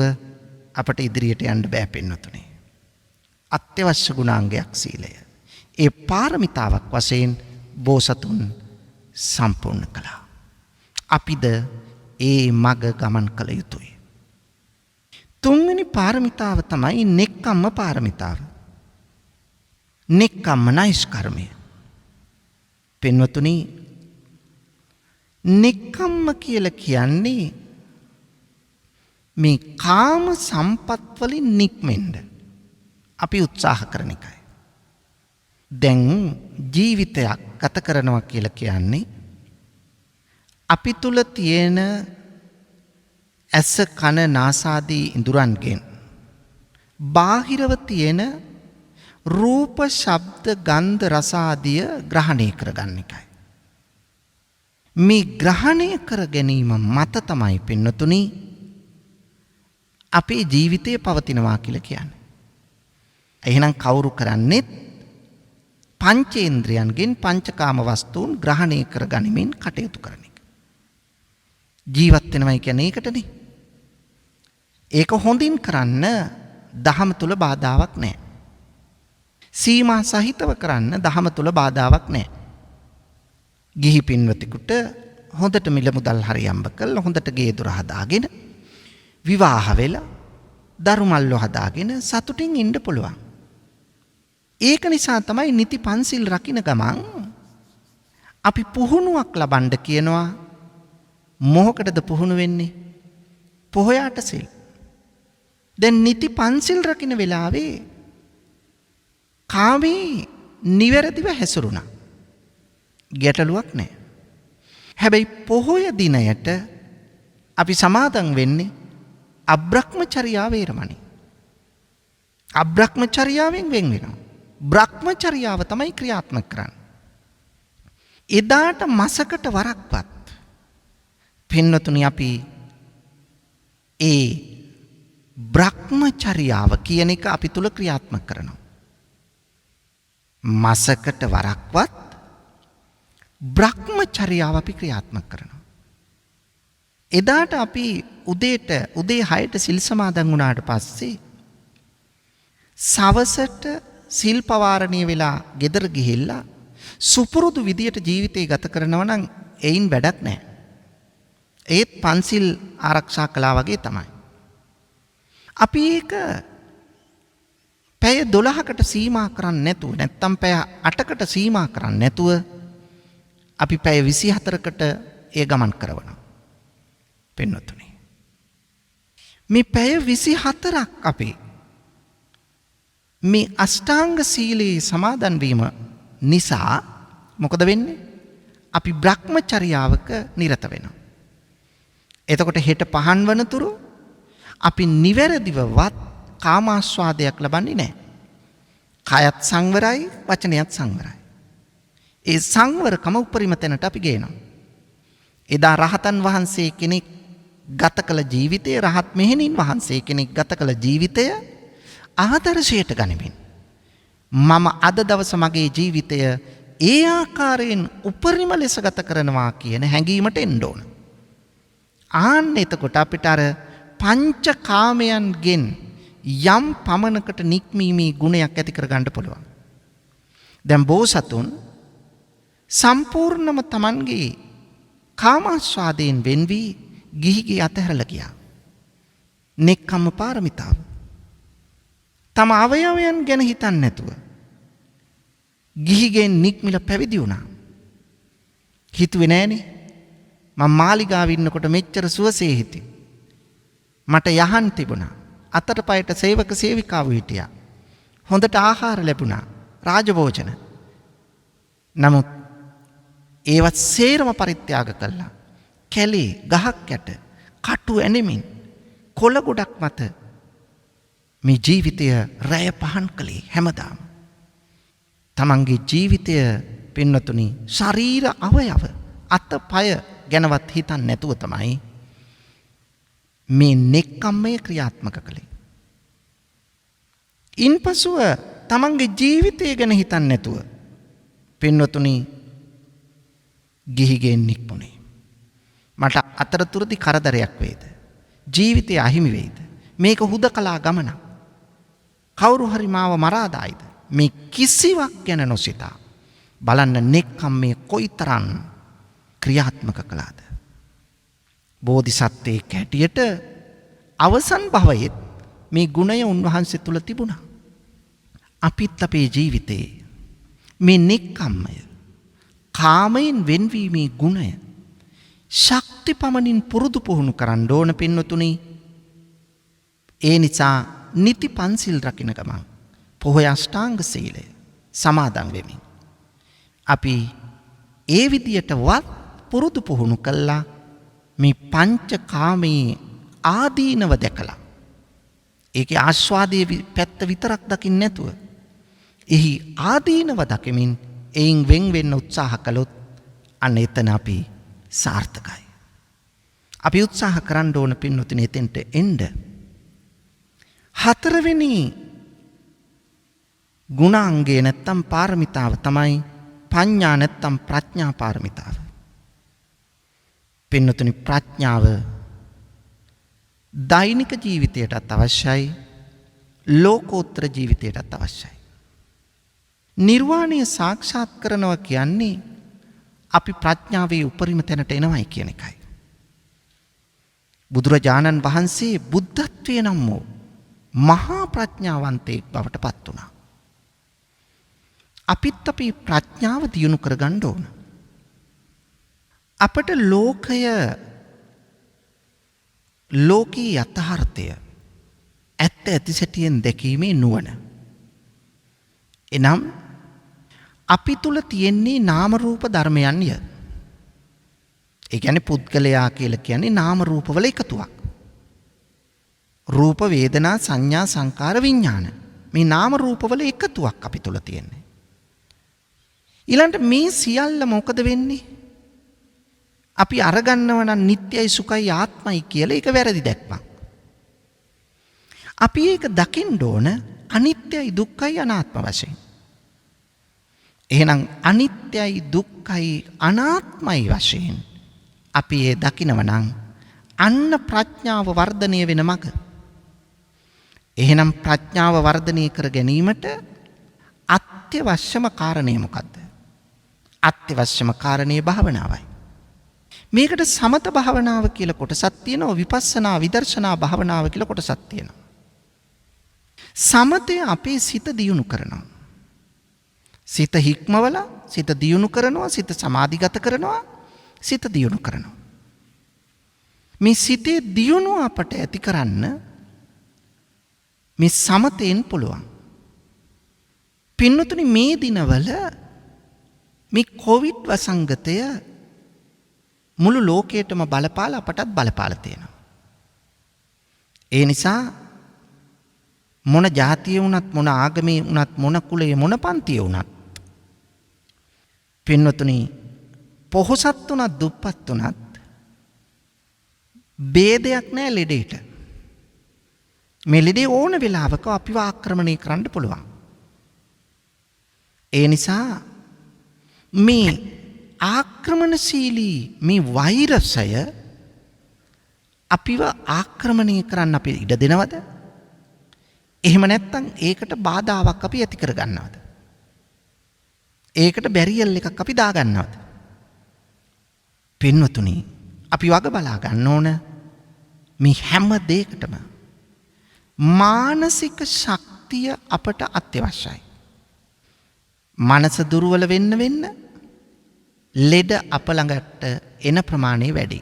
අපට ඉදිරියට යන්න බෑ පින්වතුනි. අත්‍යවශ්‍ය ගුණාංගයක් සීලය. ඒ පාරමිතාවක් වශයෙන් බෝසතුන් සම්පූර්ණ කළා. අපිද ඒ මඟ ගමන් කළ යුතුයි. තුන්වෙනි පාරමිතාව තමයි නෙක්ඛම්ම පාරමිතාව. නෙක්ඛම්ම නෛෂ්කර්මය. පින්වතුනි නෙක්ඛම්ම කියලා කියන්නේ මේ කාම සම්පත් වලින් නික්මෙන්න අපි උත්සාහ කරන එකයි. දැන් ජීවිතයක් ගත කරනවා කියලා කියන්නේ අපි තුල තියෙන ඇස කන නාසාදී ඉඳුරන්ගෙන් බාහිරව තියෙන රූප ශබ්ද ගන්ධ රස ආදිය ග්‍රහණය කරගන්න එකයි. මේ ග්‍රහණය කර ගැනීම මත තමයි පින්නතුනි අපේ ජීවිතය පවතිනවා කියලා කියන්නේ. එහෙනම් කවුරු කරන්නේත් පංචේන්ද්‍රයන්ගෙන් පංචකාම වස්තුන් ග්‍රහණය කර ගනිමින් කටයුතු කරන එක. ජීවත් වෙනවයි කියන්නේ ඒකටනේ. ඒක හොඳින් කරන්න දහම තුල බාධාවක් නැහැ. සීමා සහිතව කරන්න දහම තුල බාධාවක් නැහැ. ගිහි පින්වතෙකුට හොඳට මිල මුදල් හරියම්බ කරලා හොඳට ගේ දොර හදාගෙන විවාහ වෙලා දරු මල්ලෝ හදාගෙන සතුටින් ඉන්න පුළුවන්. ඒක නිසා තමයි නිති පන්සිල් රකින්න ගමන් අපි පුහුණුවක් ලබන්න කියනවා. මොහොකටද පුහුණු වෙන්නේ? පොහොයාට සිල්. දැන් නිති පන්සිල් රකින්න වෙලාවේ කාමී නිවැරදිව හැසිරුණා. ගැටලුවක් නැහැ. හැබැයි පොහොය දිනයට අපි සමාදන් වෙන්නේ අබ්‍රහ්මචර්යා වේරමණී. අබ්‍රහ්මචර්යාවෙන් වෙන් වෙනවා. බ්‍රහ්මචර්යාව තමයි ක්‍රියාත්මක කරන්නේ. එදාට මාසකට වරක්වත් පින්නතුනි අපි ඒ බ්‍රහ්මචර්යාව කියන එක අපි තුල ක්‍රියාත්මක කරනවා. මාසකට වරක්වත් බ්‍රහ්මචර්යාව අපි ක්‍රියාත්මක කරනවා. එදාට අපි උදේ 6ට සිල් සමාදන් වුණාට පස්සේ සවසට සිල් පවාරණය වෙලා ගෙදර ගිහිල්ලා සුපුරුදු විදියට ජීවිතේ ගත කරනවා නම් එයින් වැඩක් නැහැ. ඒත් පන්සිල් ආරක්ෂා කළා වගේ තමයි. අපි ඒක පැය 12කට සීමා කරන්නේ නැතුව නැත්තම් පැය 8කට සීමා කරන්නේ නැතුව අපි පැය 24කට ඒ ගමන් කරනවා. පින්වතුනි මේ පැය 24ක් අපි මේ අෂ්ටාංග සීලේ සමාදන් වීම නිසා මොකද වෙන්නේ? අපි බ්‍රහ්මචර්යාවක නිරත වෙනවා. එතකොට හෙට පහන් වනතුරු අපි නිවැරදිවවත් කාමාස්වාදයක් ලබන්නේ නැහැ. කයත් සංවරයි, වචනයත් සංවරයි. ඒ සංවරකම උපරිම තැනට අපි ගේනවා. එදා රහතන් වහන්සේ කෙනෙක් ගත කළ ජීවිතය, රහත් මෙහෙණින් වහන්සේ කෙනෙක් ගත කළ ජීවිතය ආදර්ශයට ගනිමින් මම අද දවස මගේ ජීවිතය ඒ ආකාරයෙන් උපරිම ලෙස ගත කරනවා කියන හැඟීමට එන්න ඕන. ආන්න එතකොට අපිට අර පංචකාමයන්ගෙන් යම් පමණකට නික්මීමේ ගුණයක් ඇති කරගන්න පුළුවන්. දැන් බෝසතුන් සම්පූර්ණම Tamanගේ කාමාස්වාදයෙන් වෙන් වී ගිහිගේ අතහැරලා ගියා. නෙක්ඛම්ම පාරමිතාව. තම අවයවයන් ගැන හිතන්නේ නැතුව ගිහිගෙන් නික්මිලා පැවිදි වුණා. හිතුවේ නෑනේ මම මාලිගාවේ ඉන්නකොට මෙච්චර සුවසේ හිටියේ. මට යහන් තිබුණා. අතට පයට සේවක සේවිකාවෝ හිටියා. හොඳට ආහාර ලැබුණා. රාජභෝජන. නමුත් ඒවත් සේරම පරිත්‍යාග කළා. කැලේ ගහක් යට කටු ඇනෙමින් කොළ ගොඩක් මත මේ ජීවිතය රැය පහන් කළේ හැමදාම. තමන්ගේ ජීවිතය පින්වතුනි ශරීර අවයව අත පය ගැනවත් හිතන්නේ නැතුව තමයි මේ නෙක්ඛම්මය ක්‍රියාත්මක කළේ. ඉන්පසුව තමන්ගේ ජීවිතය ගැන හිතන්නේ නැතුව පින්වතුනි ගිහිගෙන් නික්මුණේ. මට අතරතුරදී කරදරයක් වේද? ජීවිතය අහිමි වේද? මේක හුදකලා ගමනක්. කවුරු හරි මාව මරා දායිද? මේ කිසිවක් ගැන නොසිතා බලන්න නෙක්ඛම් මේ කොයිතරම් ක්‍රියාත්මක කළාද? බෝධිසත්වයෙක් හැටියට අවසන් භවයේත් මේ ගුණය උන්වහන්සේ තුල තිබුණා. අපිත් අපේ ජීවිතේ මේ නෙක්ඛම්මය, කාමයෙන් වෙන්වීමේ ගුණය ශක්ති පමණින් පුරුදු පුහුණු කරන්න ඕන පින්වතුනි. ඒ නිසා නිති පන්සිල් රකින්න ගමන් පොහොය අෂ්ටාංග සීලය සමාදන් වෙමින් අපි ඒ විදියටවත් පුරුදු පුහුණු කළා මේ පංච කාමයේ ආදීනව දැකලා ඒකේ ආස්වාදයේ පැත්ත විතරක් දකින්න නැතුව එහි ආදීනව දකිමින් එයින් වෙන් වෙන්න උත්සාහ කළොත් අන්න එතන අපි සාර්ථකයි. අපි උත්සාහ කරන්න ඕන පින්වතුනි එතෙන්ට එන්න. හතරවෙනි ගුණාංගය නැත්තම් පාරමිතාව තමයි පඤ්ඤා නැත්තම් ප්‍රඥා පාරමිතාව. පින්වතුනි ප්‍රඥාව දෛනික ජීවිතයටත් අවශ්‍යයි, ලෝකෝත්තර ජීවිතයටත් අවශ්‍යයි. නිර්වාණය සාක්ෂාත් කරනවා කියන්නේ අපි ප්‍රඥාවේ උපරිම තැනට එනවයි කියන එකයි. බුදුරජාණන් වහන්සේ බුද්ධත්වයේ නම් වූ මහා ප්‍රඥාවන්තයෙක් බවට පත් වුණා. අපිත් අපි ප්‍රඥාව දියුණු කරගන්න ඕන. අපට ලෝකී යථාර්ථය ඇත්ත ඇති සැටියෙන් දැකීමේ නුවණ. එනම් අපි තුල තියෙන්නේ නාම රූප ධර්මයන්ය. ඒ කියන්නේ පුද්ගලයා කියලා කියන්නේ නාම රූපවල එකතුවක්. රූප වේදනා සංඥා සංකාර විඥාන මේ නාම රූපවල එකතුවක් අපි තුල තියෙන්නේ. ඊළඟට මේ සියල්ල මොකද වෙන්නේ? අපි අරගන්නව නම් නිට්ටයයි සුඛයි ආත්මයි කියලා ඒක වැරදි දැක්මක්. අපි ඒක දකින්න ඕන අනිත්‍යයි දුක්ඛයි අනාත්ම වශයෙන්. එහෙනම් අනිත්‍යයි දුක්ඛයි අනාත්මයි වශයෙන් අපි ඒ දකිනව නම් අන්න ප්‍රඥාව වර්ධනය වෙන මඟ. එහෙනම් ප්‍රඥාව වර්ධනය කර ගැනීමට අත්‍යවශ්‍යම කාරණය මොකද්ද? අත්‍යවශ්‍යම කාරණේ භාවනාවයි. මේකට සමත භාවනාව කියලා කොටසක් තියෙනවා, විපස්සනා විදර්ශනා භාවනාව කියලා කොටසක් තියෙනවා. සමතය අපේ සිත දියුණු කරනවා. සිත හික්මවලා සිත දියුණු කරනවා, සිත සමාධිගත කරනවා, සිත දියුණු කරනවා. මේ සිතේ දියුණුව අපට ඇති කරන්න මේ සමතෙන් පුළුවන්. පින්නතුනි මේ දිනවල මේ කොවිඩ් වසංගතය මුළු ලෝකයටම බලපාලා අපටත් බලපාලා තියෙනවා. ඒ නිසා මොන ජාතිය වුණත් මොන ආගමේ වුණත් මොන කුලයේ මොන පන්තියේ වුණත් පින්වතුනි පොහොසත් වුණත් දුප්පත් වුණත් ભેදයක් නැහැ ලෙඩේට. මේ ලෙඩේ ඕන වෙලාවක අපිව ආක්‍රමණය කරන්න පුළුවන්. ඒ නිසා මේ ආක්‍රමණශීලී මේ වෛරසය අපිව ආක්‍රමණය කරන්න අපි ඉඩ දෙනවද? එහෙම නැත්නම් ඒකට බාධාවක් අපි ඇති කර ගන්නවද? ඒකට බැරියල් එකක් අපි දා ගන්නවද? පින්වතුනි අපි වග බලා ගන්න ඕන මේ හැම දෙයකටම මානසික ශක්තිය අපට අත්‍යවශ්‍යයි. මනස දුර්වල වෙන්න ලෙඩ අප ළඟට එන ප්‍රමාණය වැඩි.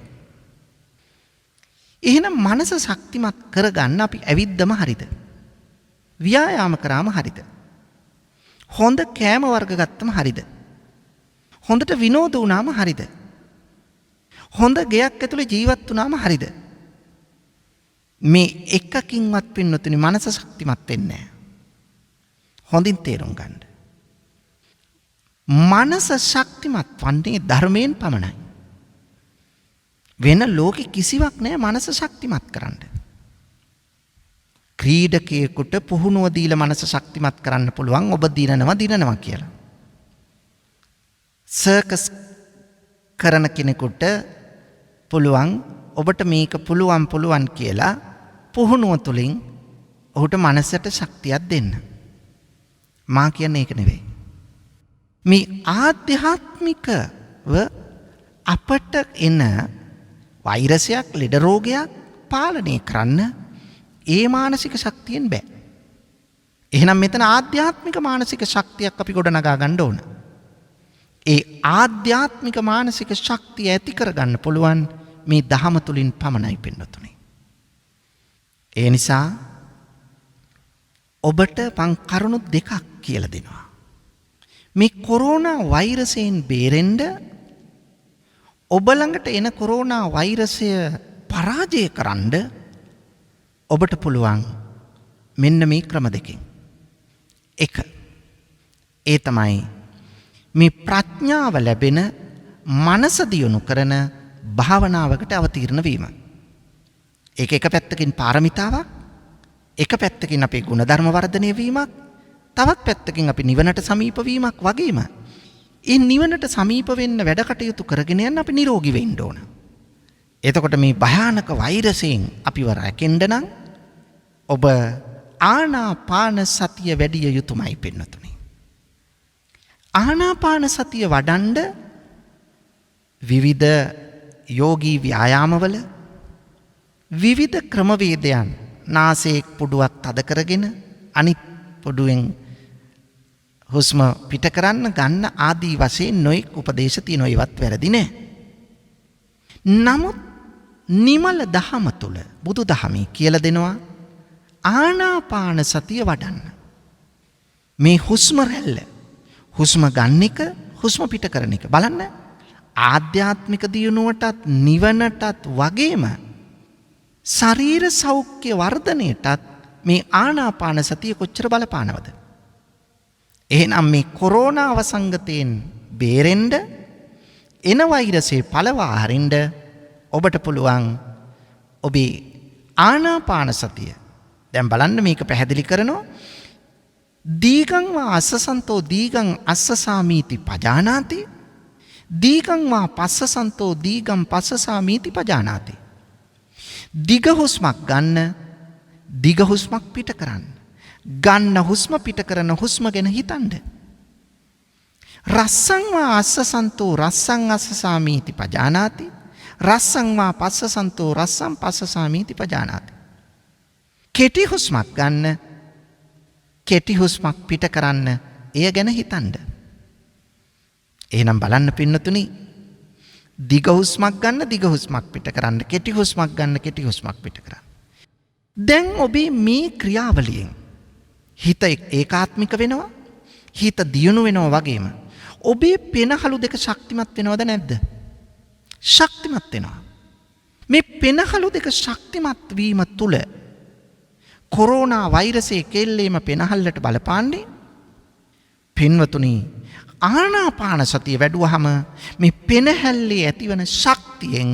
එහෙනම් මනස ශක්තිමත් කරගන්න අපි ඇවිද්දම හරිද? ව්‍යායාම කරාම හරිද? හොඳ කෑම වර්ග ගත්තම හරිද? හොඳට විනෝද වුණාම හරිද? හොඳ ගෙයක් ඇතුලේ ජීවත් වුණාම හරිද? මේ එකකින්වත් පින්නතුනි මනස ශක්තිමත් වෙන්නේ නැහැ. හොඳින් තේරුම් ගන්න. මනස ශක්තිමත් වන්නේ ධර්මයෙන් පමණයි. වෙන ලෝකෙ කිසිවක් නැහැ මනස ශක්තිමත් කරන්න. ක්‍රීඩකයෙකුට පුහුණුව දීලා මනස ශක්තිමත් කරන්න පුළුවන් ඔබ දිනනවා කියලා. සර්කස් කරන කෙනෙකුට පුළුවන් ඔබට මේක පුළුවන් කියලා පුහුණුව තුළින් ඔහුට මනසට ශක්තියක් දෙන්න. මා කියන්නේ ඒක නෙවෙයි. මේ ආධ්‍යාත්මිකව අපට එන වෛරසයක් ලෙඩ රෝගයක් පාලනය කරන්න ඒ මානසික ශක්තියෙන් බෑ. එහෙනම් මෙතන ආධ්‍යාත්මික මානසික ශක්තියක් අපි ගොඩනගා ගන්න ඕන. ඒ ආධ්‍යාත්මික මානසික ශක්තිය ඇති කරගන්න පුළුවන් මේ දහම තුලින් පමණයි පින්නතුනේ. ඒ නිසා ඔබට මං කරුණු දෙකක් කියලා දෙනවා. මේ කොරෝනා වෛරසයෙන් බේරෙන්න ඔබ ළඟට එන කොරෝනා වෛරසය පරාජය කරන්න ඔබට පුළුවන් මෙන්න මේ ක්‍රම දෙකෙන්. එක ඒ තමයි මේ ප්‍රඥාව ලැබෙන මනස දියුණු කරන භාවනාවකට අවතීර්ණ වීම. ඒක එක පැත්තකින් පාරමිතාවක්, එක පැත්තකින් අපේ ගුණධර්ම වර්ධනය වීමක්, තවත් පැත්තකින් අපි නිවනට සමීප වීමක් වගේම ඒ නිවනට සමීප වෙන්න වැඩ කටයුතු කරගෙන යන්න අපි නිරෝගී වෙන්න ඕන. එතකොට මේ භයානක වෛරසයෙන් අපිව රැකෙන්න නම් ඔබ ආනාපාන සතිය වැඩි යුතුමයි පින්නතුනි. ආනාපාන සතිය වඩන්න විවිධ යෝගී ව්‍යායාමවල විවිධ ක්‍රමවේදයන් නාසයේ පුඩුවක් තද කරගෙන අනිත් පුඩුවෙන් හුස්ම පිට කරන්න ගන්න ආදී වශයෙන් නොයෙක් උපදේශ තියෙනවා. ඒවත් වැරදි නෑ. නමුත් නිමල දහම තුල බුදු දහමේ කියලා දෙනවා ආනාපාන සතිය වඩන්න. මේ හුස්ම රැල්ල හුස්ම ගන්න එක හුස්ම පිට කරන එක බලන්න ආධ්‍යාත්මික දියුණුවටත් නිවනටත් වගේම ශරීර සෞඛ්‍ය වර්ධනයටත් මේ ආනාපාන සතිය කොච්චර බලපානවද? එහෙනම් මේ කොරෝනා වසංගතයෙන් බේරෙන්න එන වෛරසේ පළවා හරින්න ඔබට පුළුවන් ඔබේ ආනාපාන සතිය. දැන් බලන්න මේක පැහැදිලි කරනවා. දීගං වා අස්සසන්තෝ දීගං අස්සසාමීති පජානාති. දීගං වා පස්සසන්තෝ දීගං පස්සසාමීති පජානාති. දිග හුස්මක් ගන්න, දිග හුස්මක් පිට කරන්න. ගන්න හුස්ම පිට කරන හුස්ම ගැන හිතන්න. රස්සං වා අස්සසන්තෝ රස්සං අස්සසාමීති පජානාති. රස්සං වා පස්සසන්තෝ රස්සං පස්සසාමීති පජානාති. කෙටි හුස්මක් ගන්න, කෙටි හුස්මක් පිට කරන්න, එය ගැන හිතන්න. එහෙනම් බලන්න පින්නතුනි, දිග හුස්මක් ගන්න, දිග හුස්මක් පිට කරන්න, කෙටි හුස්මක් ගන්න, කෙටි හුස්මක් පිට කරන්න. දැන් ඔබේ මේ ක්‍රියාවලියෙන් හිත ඒකාත්මික වෙනවා, හිත දියුණු වෙනවා වගේම ඔබේ පෙනහළු දෙක ශක්තිමත් වෙනවද නැද්ද? ශක්තිමත් වෙනවා. මේ පෙනහළු දෙක ශක්තිමත් වීම තුල කොරෝනා වෛරසයේ කෙල්ලේම පෙනහල්ලට බලපාන්නේ පින්වතුනි ආනාපාන සතිය වැඩුවහම මේ පෙනහැල්ලේ ඇතිවන ශක්තියෙන්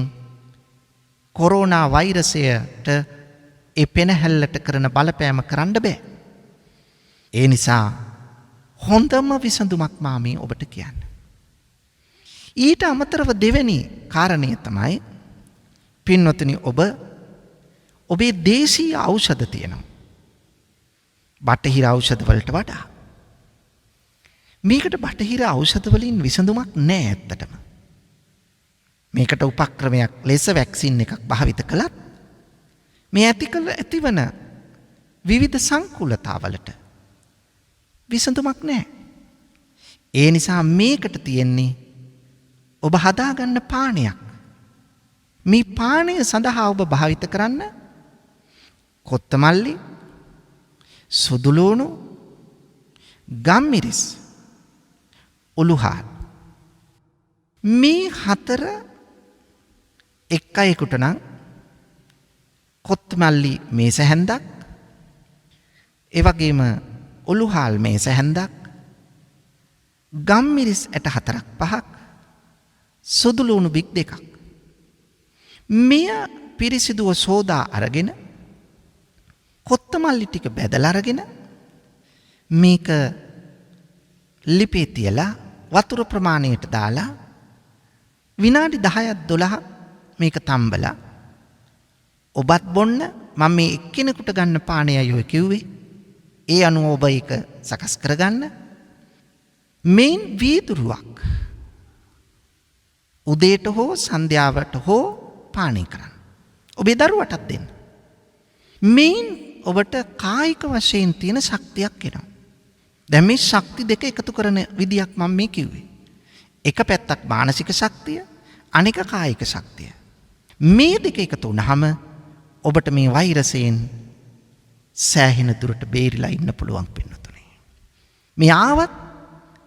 කොරෝනා වෛරසයට ඒ පෙනහැල්ලට කරන බලපෑම කරන්න බෑ. ඒ නිසා හොඳම විසඳුමක් මා මේ ඔබට කියන්න. ඊට අමතරව දෙවෙනි කාරණය තමයි පින්වතුනි ඔබේ දේශීය ඖෂධ තියෙනවා. බටහිර ඖෂධ වලට වඩා. මේකට බටහිර ඖෂධ වලින් විසඳුමක් නැහැ ඇත්තටම. මේකට උපක්‍රමයක් ලෙස වැක්සින් එකක් භාවිත කළත් මේ ඇතිවන විවිධ සංකූලතාවලට විසඳුමක් නැහැ. ඒ නිසා මේකට තියෙන්නේ ඔබ හදාගන්න පානයක්. මේ පානය සඳහා ඔබ භාවිත කරන්න කොත්තමල්ලි, සුදුලූණු, ගම්මිරිස්, උළුහාල්. මේ හතර එක් අයෙකුට නම් කොත්තමල්ලි මේස හැන්දක්, ඒ වගේම උළුහාල් මේස හැන්දක්, ගම්මිරිස් ඇට 4-5ක්, සුදුලූණු බික් 2ක්. මෙය පිරිසිදුව සෝදා අරගෙන කොත්තමල්ලි ටික බැදලා අරගෙන මේක ලිපේ තියලා වතුර ප්‍රමාණයට දාලා විනාඩි 10ක් 12ක් මේක තම්බලා ඔබත් බොන්න. මම මේ එක්කෙනෙකුට ගන්න පානයයි ඔය කිව්වේ. ඒ අනුව ඔබ ඒක සකස් කරගන්න. මේන් වීදුරුවක් උදේට හෝ සන්ධ්‍යාවට හෝ පානය කරන්න. ඔබේ දරුවටත් දෙන්න. මේන් ඔබට කායික වශයෙන් තියෙන ශක්තියක් එනවා. දැන් මේ ශක්ති දෙක එකතු කරන විදියක් මම මේ කිව්වේ. එක පැත්තක් මානසික ශක්තිය, අනික කායික ශක්තිය. මේ දෙක එකතු වුණාම ඔබට මේ වෛරසයෙන් සෑහෙන දුරට බේරිලා ඉන්න පුළුවන් පින්නතුනේ. මේ ආවත්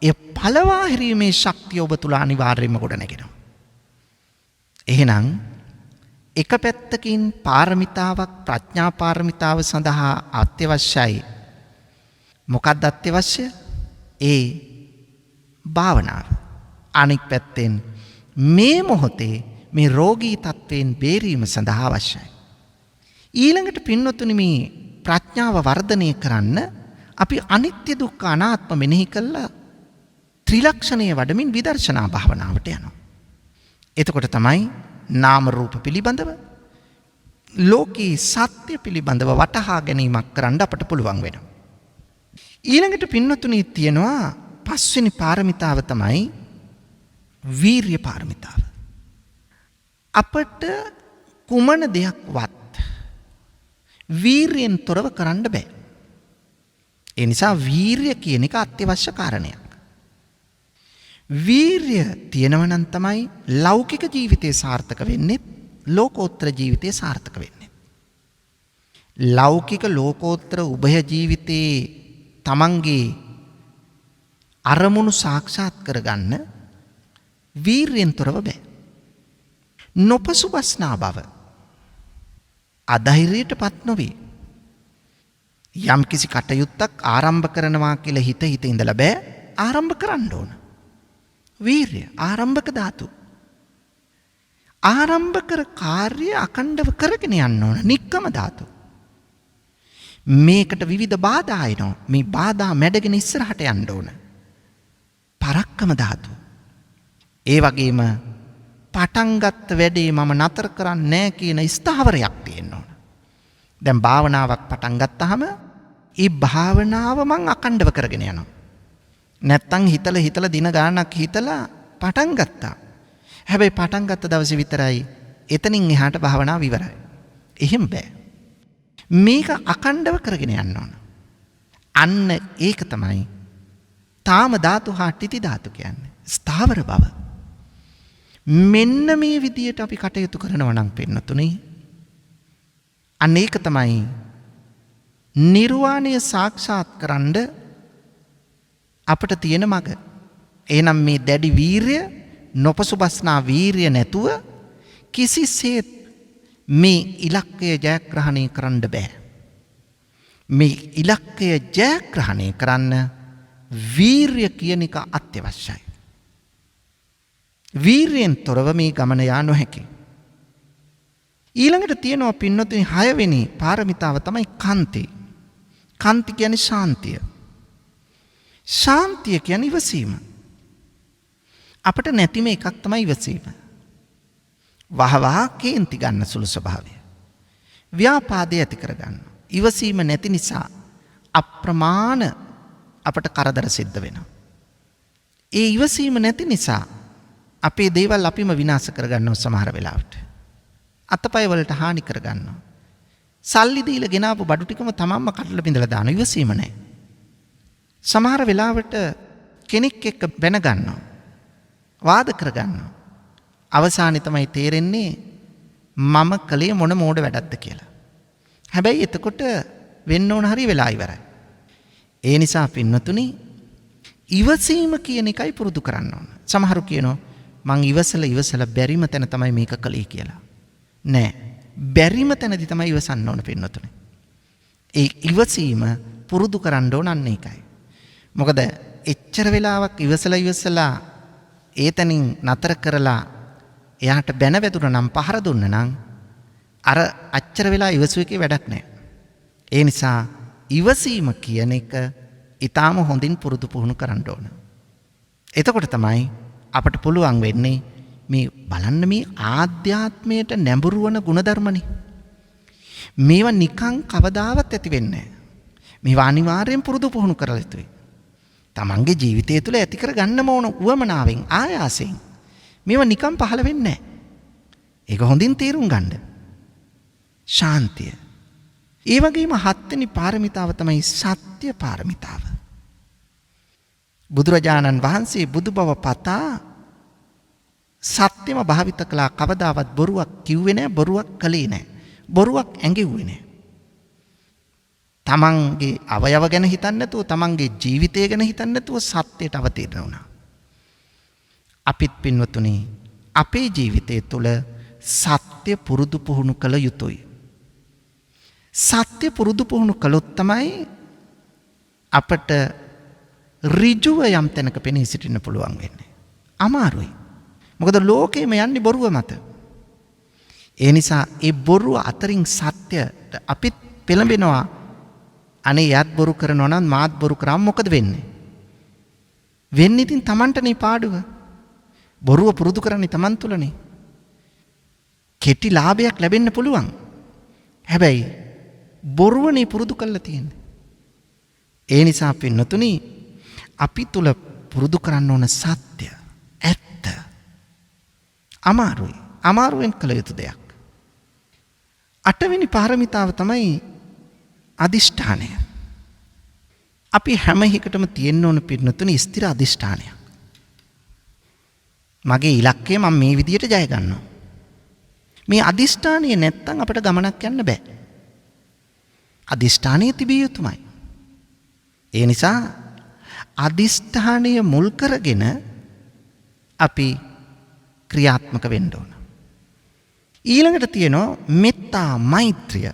ඒ පළවා හැරීමේ ශක්තිය ඔබ තුල අනිවාර්යයෙන්ම ගොඩ නැගෙනවා. එහෙනම් එක පැත්තකින් පාරමිතාවක් ප්‍රඥා පාරමිතාව සඳහා අත්‍යවශ්‍යයි. මොකක්ද අත්‍යවශ්‍ය? ඒ භාවනාව. අනික් පැත්තෙන් මේ මොහොතේ මේ රෝගී තත්වයෙන් බේරීම සඳහා අවශ්‍යයි. ඊළඟට පින්නතුනි මේ ප්‍රඥාව වර්ධනය කරන්න අපි අනිත්‍ය දුක්ඛ අනාත්ම මෙනෙහි කළා ත්‍රිලක්ෂණයේ වඩමින් විදර්ශනා භාවනාවට යනවා. එතකොට තමයි නාම රූප පිළිබඳව ලෝකී සත්‍ය පිළිබඳව වටහා ගැනීමක් කරන්න අපට පුළුවන් වෙනවා. ඊළඟට පින්නතුනි තියෙනවා පස්වෙනි පාරමිතාව තමයි වීර්ය පාරමිතාව. අපට කුමන දෙයක්වත් වීර්යෙන් තොරව කරන්න බෑ. ඒ නිසා වීර්ය කියන එක අත්‍යවශ්‍ය කාරණයක්. වීර්ය තියෙනව නම් තමයි ලෞකික ජීවිතේ සාර්ථක වෙන්නේ, ලෝකෝත්තර ජීවිතේ සාර්ථක වෙන්නේ. ලෞකික ලෝකෝත්තර උභය ජීවිතේ තමන්ගේ අරමුණු සාක්ෂාත් කරගන්න වීර්යෙන් තොරව බෑ. නොපසුබස්නා බව අධෛර්යයටපත් නොවේ. යම් කිසි කටයුත්තක් ආරම්භ කරනවා කියලා හිත ඉඳලා බෑ, ආරම්භ කරන්න ඕන. වීර්ය ආරම්භක ධාතු. ආරම්භ කර කාර්ය අඛණ්ඩව කරගෙන යන්න ඕන, නික්කම ධාතු. මේකට විවිධ බාධා එනවා. මේ බාධා මැඩගෙන ඉස්සරහට යන්න ඕන. පරක්කම ධාතු. ඒ වගේම පටන් ගත්ත වැඩේ මම නතර කරන්නේ නැහැ කියන ස්ථාවරයක් තියෙන්න ඕන. දැන් භාවනාවක් පටන් ගත්තාම ඒ භාවනාව මං අඛණ්ඩව කරගෙන යනවා. නැත්තම් හිතලා දින ගාණක් හිතලා පටන් ගත්තා. හැබැයි පටන් ගත්ත දවසේ විතරයි එතනින් එහාට භාවනාව ඉවරයි. එහෙම බෑ. මේක අඛණ්ඩව කරගෙන යන්න ඕන. අන්න ඒක තමයි තාම ධාතු හා ටිති ධාතු කියන්නේ. ස්ථාවර බව. මෙන්න මේ විදියට අපි කටයුතු කරනවා නම් පින්නතුනේ, අන්න ඒක තමයි නිර්වාණය සාක්ෂාත් කරන්න අපට තියෙන මඟ. එහෙනම් මේ දැඩි වීර්ය, නොපසුබස්නා වීර්ය නැතුව කිසිසේත් මේ ඉලක්කය ජයග්‍රහණය කරන්න බෑ. මේ ඉලක්කය ජයග්‍රහණය කරන්න වීර්ය කියන එක අත්‍යවශ්‍යයි. වීර්යෙන් තොරව මේ ගමන යා නොහැකි. ඊළඟට තියෙනවා පින්නතුනි 6 වෙනි පාරමිතාව තමයි කාන්ති. කාන්ති කියන්නේ ශාන්තිය. ශාන්තිය කියන්නේ ඉවසීම. අපිට නැතිම එකක් තමයි ඉවසීම. වහවහ කේන්ති ගන්න සුළු ස්වභාවය. ව්‍යාපාදය ඇති කරගන්න. ඉවසීම නැති නිසා අප්‍රමාණ අපට කරදර සිද්ධ වෙනවා. ඒ ඉවසීම නැති නිසා අපේ දේවල් අපිම විනාශ කරගන්නවා සමහර වෙලාවට. අතපය වලට හානි කරගන්නවා. සල්ලි දීලා ගෙනාවු බඩු ටිකම තමන්ම කඩලා බිඳලා දානවා. ඉවසීම නැහැ. සමහර වෙලාවට කෙනෙක් එක්ක බැන ගන්නවා. වාද කරගන්නවා. අවසානයේ තමයි තේරෙන්නේ මම කලේ මොන මෝඩ වැඩක්ද කියලා. හැබැයි එතකොට වෙන්න ඕන හරිය වෙලා ඉවරයි. ඒ නිසා පින්නතුනි ඉවසීම කියන එකයි පුරුදු කරන්න ඕන. සමහරු කියනවා මං ඉවසලා බැරිම තැන තමයි මේක කළේ කියලා. නෑ. බැරිම තැනදී තමයි ඉවසන්න ඕන පින්නතුනි. ඒ ඉවසීම පුරුදු කරන්න ඕන අන්න ඒකයි. මොකද එච්චර වෙලාවක් ඉවසලා ඒතනින් නතර කරලා එයාට බැන වැදුනා නම් පහර දුන්නා නම් අර අච්චර වෙලා ඉවසුව එකේ වැඩක් නැහැ. ඒ නිසා ඉවසීම කියන එක ඊටාම හොඳින් පුරුදු පුහුණු කරන්න ඕන. එතකොට තමයි අපට පුළුවන් වෙන්නේ මේ බලන්න මේ ආධ්‍යාත්මයට නැඹුරු වන ගුණධර්මනේ. මේවා නිකන් කවදාවත් ඇති වෙන්නේ නැහැ. මේවා අනිවාර්යෙන් පුරුදු පුහුණු කරලා යුතුයි. තමන්ගේ ජීවිතය තුළ ඇති කර ගන්න ඕන උවමනාවෙන් ආයාසයෙන්. මේවා නිකන් පහළ වෙන්නේ නැහැ. ඒක හොඳින් තේරුම් ගන්න. ශාන්තිය. ඒ වගේම හත්වෙනි පාරමිතාව තමයි සත්‍ය පාරමිතාව. බුදුරජාණන් වහන්සේ බුදු බව පතා සත්‍යම භාවිත කළා. කවදාවත් බොරුවක් කිව්වේ නැහැ, බොරුවක් කළේ නැහැ, බොරුවක් ඇඟෙව්වේ නැහැ. තමන්ගේ අවයව ගැන හිතන්නේ නැතුව, තමන්ගේ ජීවිතය ගැන හිතන්නේ නැතුව සත්‍යයට අවතීර්ණ වුණා. අපිත් පින්වතුනි අපේ ජීවිතය තුළ සත්‍ය පුරුදු පුහුණු කළ යුතුයි. සත්‍ය පුරුදු පුහුණු කළොත් තමයි අපට ඍජුව යම් තැනක පෙනී සිටින්න පුළුවන් වෙන්නේ. අමාරුයි. මොකද ලෝකෙම යන්නේ බොරුව මත. ඒ නිසා ඒ බොරුව අතරින් සත්‍යයට අපිත් පෙළඹෙනවා. අනේ යත් බොරු කරනවා නම් මාත් බොරු කරාම මොකද වෙන්නේ? වෙන්නේ ඉතින් Tamanටනේ පාඩුව. බොරුව පුරුදු කරන්නේ Taman තුලනේ. කෙටි ලාභයක් ලැබෙන්න පුළුවන්. හැබැයි බොරුවනේ පුරුදු කරලා තියෙන්නේ. ඒ නිසා පින්නතුනි අපි තුල පුරුදු කරන්න ඕන සත්‍ය, ඇත්ත. අමාරුයි. අමාරුවෙන් කළ යුතු දෙයක්. 8 වෙනි පාරමිතාව තමයි අදිෂ්ඨානය. අපි හැම එකටම තියෙන්න ඕන පින්නතුනි ස්ථිර අදිෂ්ඨානයක්. මගේ ඉලක්කය මම මේ විදියට ජය ගන්නවා. මේ අදිෂ්ඨානය නැත්තම් අපිට ගමනක් යන්න බෑ. අදිෂ්ඨානය තිබිය යුතුමයි. ඒ නිසා අදිෂ්ඨානය මුල් කරගෙන අපි ක්‍රියාත්මක වෙන්න ඕන. ඊළඟට තියෙනවා මෙත්තා මෛත්‍රිය.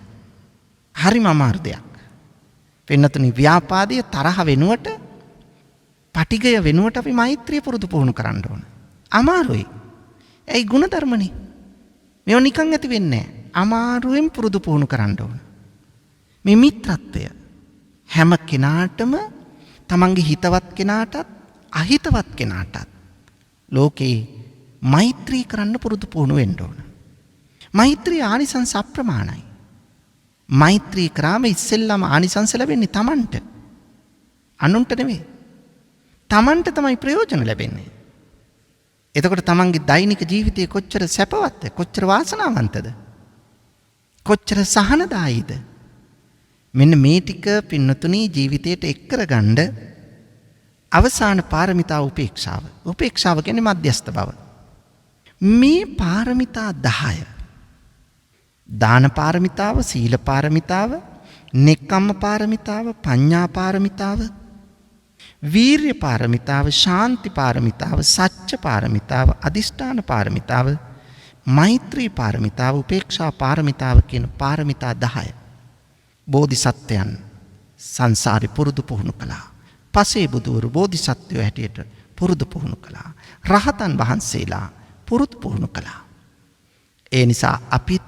හරිම අමාරු දෙයක්. වෙනතුනි ව්‍යාපාදයේ තරහ වෙනුවට, පටිගය වෙනුවට අපි මෛත්‍රිය පුරුදු පුහුණු කරන්න ඕන. අමාරුයි. ඒයි ගුණධර්මනේ. මේව නිකන් ඇති වෙන්නේ නැහැ. අමාරුවෙන් පුරුදු පුහුණු කරන්න ඕන. මේ මිත්‍රත්වය හැම කෙනාටම, තමන්ගේ හිතවත් කෙනාටත් අහිතවත් කෙනාටත් ලෝකේ මෛත්‍රී කරන්න පුරුදු පුහුණු වෙන්න ඕන. මෛත්‍රී ආනිසංස අප්‍රමාණයි. මෛත්‍රී කරාම ඉස්සෙල්ලාම ආනිසංස ලැබෙන්නේ තමන්ට. අනුන්ට නෙවෙයි. තමන්ට තමයි ප්‍රයෝජන ලැබෙන්නේ. එතකොට තමන්ගේ දෛනික ජීවිතය කොච්චර සැපවත්ද, කොච්චර වාසනාවන්තද, කොච්චර සහනදායීද. මෙන්න මේ ටික පින්නතුණී ජීවිතයට එක් කරගන්න අවසාන පාරමිතාව උපේක්ෂාව. උපේක්ෂාව කියන්නේ මධ්‍යස්ථ බව. මේ පාරමිතා 10 දාන පාරමිතාව, සීල පාරමිතාව, නෙක්ඛම්ම පාරමිතාව, පඤ්ඤා පාරමිතාව, වීර්ය පාරමිතාව, ශාන්ති පාරමිතාව, සච්ච පාරමිතාව, අදිෂ්ඨාන පාරමිතාව, මෛත්‍රී පාරමිතාව, උපේක්ෂා පාරමිතාව කියන පාරමිතා 10 බෝධිසත්වයන් සංසාරේ පුරුදු පුහුණු කළා. පසේ බුදුවරු බෝධිසත්වයෝ හැටියට පුරුදු පුහුණු කළා. රහතන් වහන්සේලා පුරුදු පුහුණු කළා. ඒ නිසා අපිත්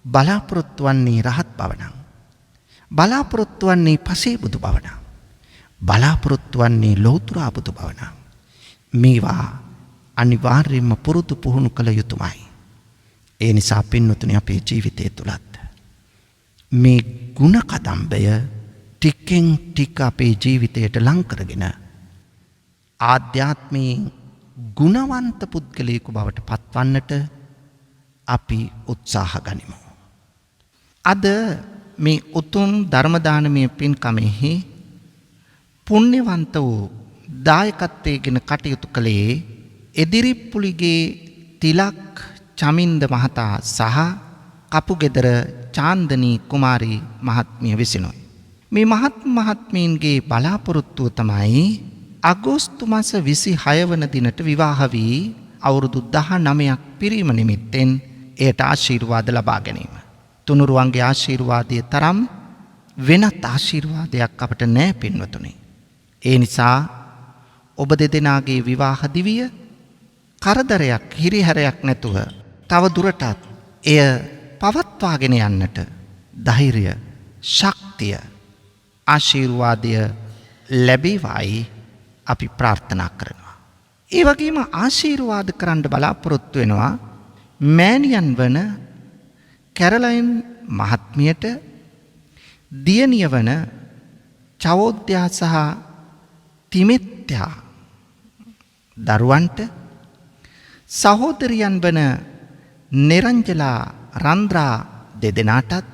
බලාපොරොත්තු වන්නේ රහත් බව නම්, බලාපොරොත්තු වන්නේ පසේ බුදු බව නම්, බලාපොරොත්තු වන්නේ ලෞතර බුදු බව නම්, මේවා අනිවාර්යයෙන්ම පුරුදු පුහුණු කළ යුතුමයි. ඒ නිසා පින්වතුනි අපේ ජීවිතය තුලත් මේ ගුණ කදම්බය ටිකෙන් ටික අපේ ජීවිතයට ලං කරගෙන ආධ්‍යාත්මයෙන් ගුණවන්ත පුද්ගලයෙකු බවට පත්වන්නට අපි උත්සාහ ගනිමු. අද මේ උතුම් ධර්ම දානමය පින්කමෙහි පුණ්‍යවන්ත වූ දායකත්වයෙන් කටයුතු කළේ එදිරිප්පුලිගේ තිලක් චමින්ද මහතා සහ කපුගෙදර චාන්දනී කුමාරී මහත්මිය විසිනුයි. මේ මහත්මීන්ගේ බලාපොරොත්තුව තමයි අගෝස්තු මාස 26 වන දිනට විවාහ වී අවුරුදු 19ක් පිරීම නිමිත්තෙන් එයට ආශිර්වාද ලබා ගැනීම. තුනුරුවන්ගේ ආශිර්වාදයේ තරම් වෙනත් ආශිර්වාදයක් අපට නැහැ පින්වතුනි. ඒ නිසා ඔබ දෙදෙනාගේ විවාහ දිවිය කරදරයක්, හිරිහැරයක් නැතුව තව දුරටත් එය පවත්වාගෙන යන්නට ධෛර්ය, ශක්තිය ආශිර්වාදය ලැබේවායි අපි ප්‍රාර්ථනා කරනවා. ඒ වගේම ආශිර්වාද කරන්න බලාපොරොත්තු වෙනවා මෑණියන් වන කැරලයින් මහත්මියට, දියණිය වන චවෝද්‍යා සහ තිමෙත්‍යා දරුවන්ට, සහෝදරියන් වන නිරංජලා රන්ද්‍රා දෙදෙනාටත්,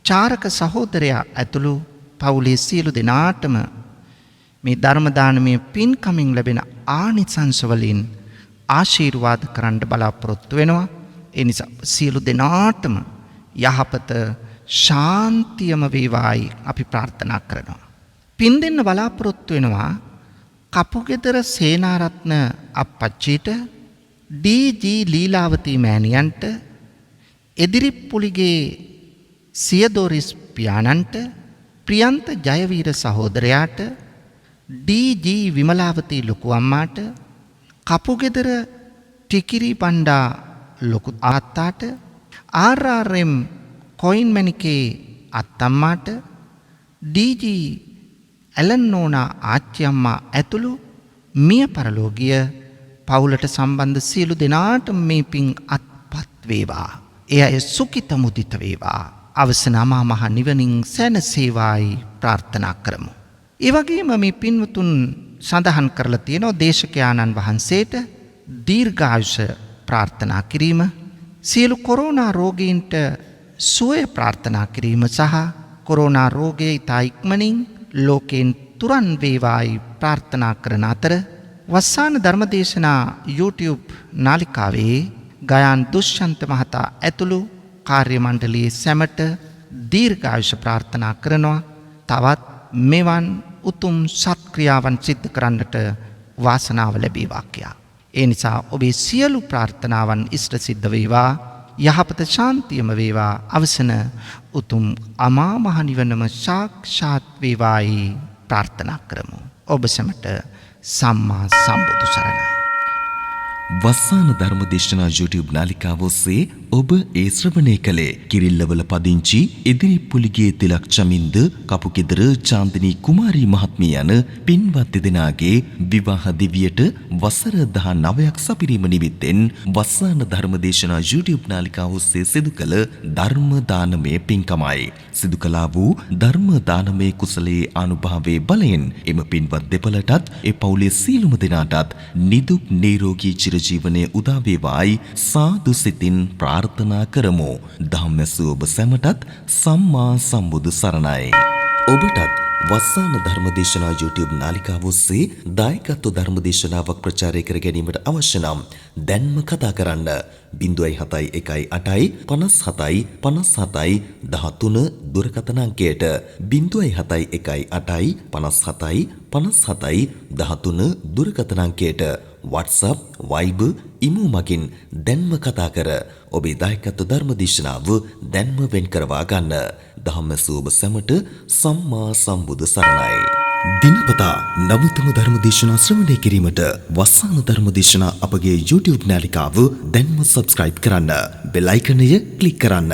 චාරක සහෝදරයා ඇතුළු පවුලේ සියලු දෙනාටම මේ ධර්ම දානමය පින්කමින් ලැබෙන ආනිසංස වලින් ආශිර්වාද කරන්න බලාපොරොත්තු වෙනවා. ඒ නිසා සියලු දෙනාටම යහපත ශාන්තියම වේවායි අපි ප්‍රාර්ථනා කරනවා. පින් දෙන්න බලාපොරොත්තු වෙනවා කපුගෙදර සේනාරත්න අප්පච්චිට, ඩී.ජී. ලීලාවතී මෑණියන්ට, එදිරිප්පුලිගේ සියදෝරිස් පියාණන්ට, ප්‍රියන්ත ජයවීර සහෝදරයාට, ඩී.ජී. විමලාවතී ලොකු අම්මාට, කපුගෙදර ටිකිරි බණ්ඩා ලොකු ආත්තාට, ආර්.ආර්.එම්. Coin Menike අත්තම්මාට, DG. ඇලන් නෝනා ආච්චි අම්මා ඇතුළු මිය පරලෝකීය පවුලට සම්බන්ධ සියලු දෙනාට මේ පින් අත්පත් වේවා. එය අය සුඛිත මුදිත වේවා. අවසන අමා මහ නිවනින් සැනසේවායි ප්‍රාර්ථනා කරමු. ඒ වගේම මේ පින්වතුන් සඳහන් කරලා තියෙනවා දේශකයාණන් වහන්සේට දීර්ඝායුෂ ප්‍රාර්ථනා කිරීම, සියලු කොරෝනා රෝගීන්ට සුවය ප්‍රාර්ථනා කිරීම සහ කොරෝනා රෝගය ඉතා ඉක්මනින් ලෝකෙන් තුරන් වේවායි ප්‍රාර්ථනා කරන අතර වස්සාන ධර්මදේශනා YouTube නාලිකාවේ ගයාන් දුෂ්යන්ත මහතා ඇතුළු කාර්ය මණ්ඩලයේ සැමට දීර්ඝායුෂ ප්‍රාර්ථනා කරනවා. තවත් මෙවන් උතුම් සත්ක්‍රියාවන් සිද්ධ කරන්නට වාසනාව ලැබේවා කියා. ඒ නිසා ඔබේ සියලු ප්‍රාර්ථනාවන් ඉෂ්ට සිද්ධ වේවා. යහපත ශාන්තියම වේවා. අවසන උතුම් අමා මහ නිවනම සාක්ෂාත් වේවායි ප්‍රාර්ථනා කරමු. ඔබ සැමට සම්මා සම්බුදු සරණයි. වස්සාන ධර්මදේශනා YouTube නාලිකාව ඔස්සේ ඔබ ඒ ශ්‍රවණය කළේ කිරිල්ලවල පදිංචි එදිරිප්පුලිගේ තිලක් චමින්ද, කපුගෙදර චාන්දිනී කුමාරී මහත්මිය යන පින්වත් දෙදෙනාගේ විවාහ දිවියට වසර 19ක් සපිරීම නිමිත්තෙන් වස්සාන ධර්මදේශනා YouTube නාලිකාව ඔස්සේ සිදු කළ ධර්ම දානමය පින්කමයි. සිදු කළා වූ ධර්ම දානමය කුසලයේ අනුභවයේ බලයෙන් එම පින්වත් දෙපළටත් ඒ පවුලේ සියලුම දෙනාටත් නිදුක් නිරෝගී ජීවනයේ උදා වේවායි සාදු සිතින් ප්‍රාර්ථනා කරමු. ධම්මසු ඔබ සැමටත් සම්මා සම්බුදු සරණයි. ඔබටත් වස්සාන ධර්මදේශනා YouTube නාලිකාව ඔස්සේ දායකත්ව ධර්මදේශනාවක් ප්‍රචාරය කර ගැනීමට අවශ්‍ය නම් දැන්ම කතා කරන්න 071 57 57 13 දුරකථන අංකයට 071 57 57 13 දුරකථන අංකයට WhatsApp, Viber, ඉමු මගින් දැන්ම කතා කර ඔබේ දායකත්ව ධර්මදේශනාව දැන්ම වෙන් කරවා ගන්න. ධම්මසු ඔබ සැමට සම්මා සම්බුදු සරණයි. දිනපතා නවතම ධර්මදේශනා ශ්‍රවණය කිරීමට වස්සාන ධර්මදේශනා අපගේ YouTube නාලිකාව දැන්ම subscribe කරන්න. බෙල් අයිකනය ක්ලික් කරන්න.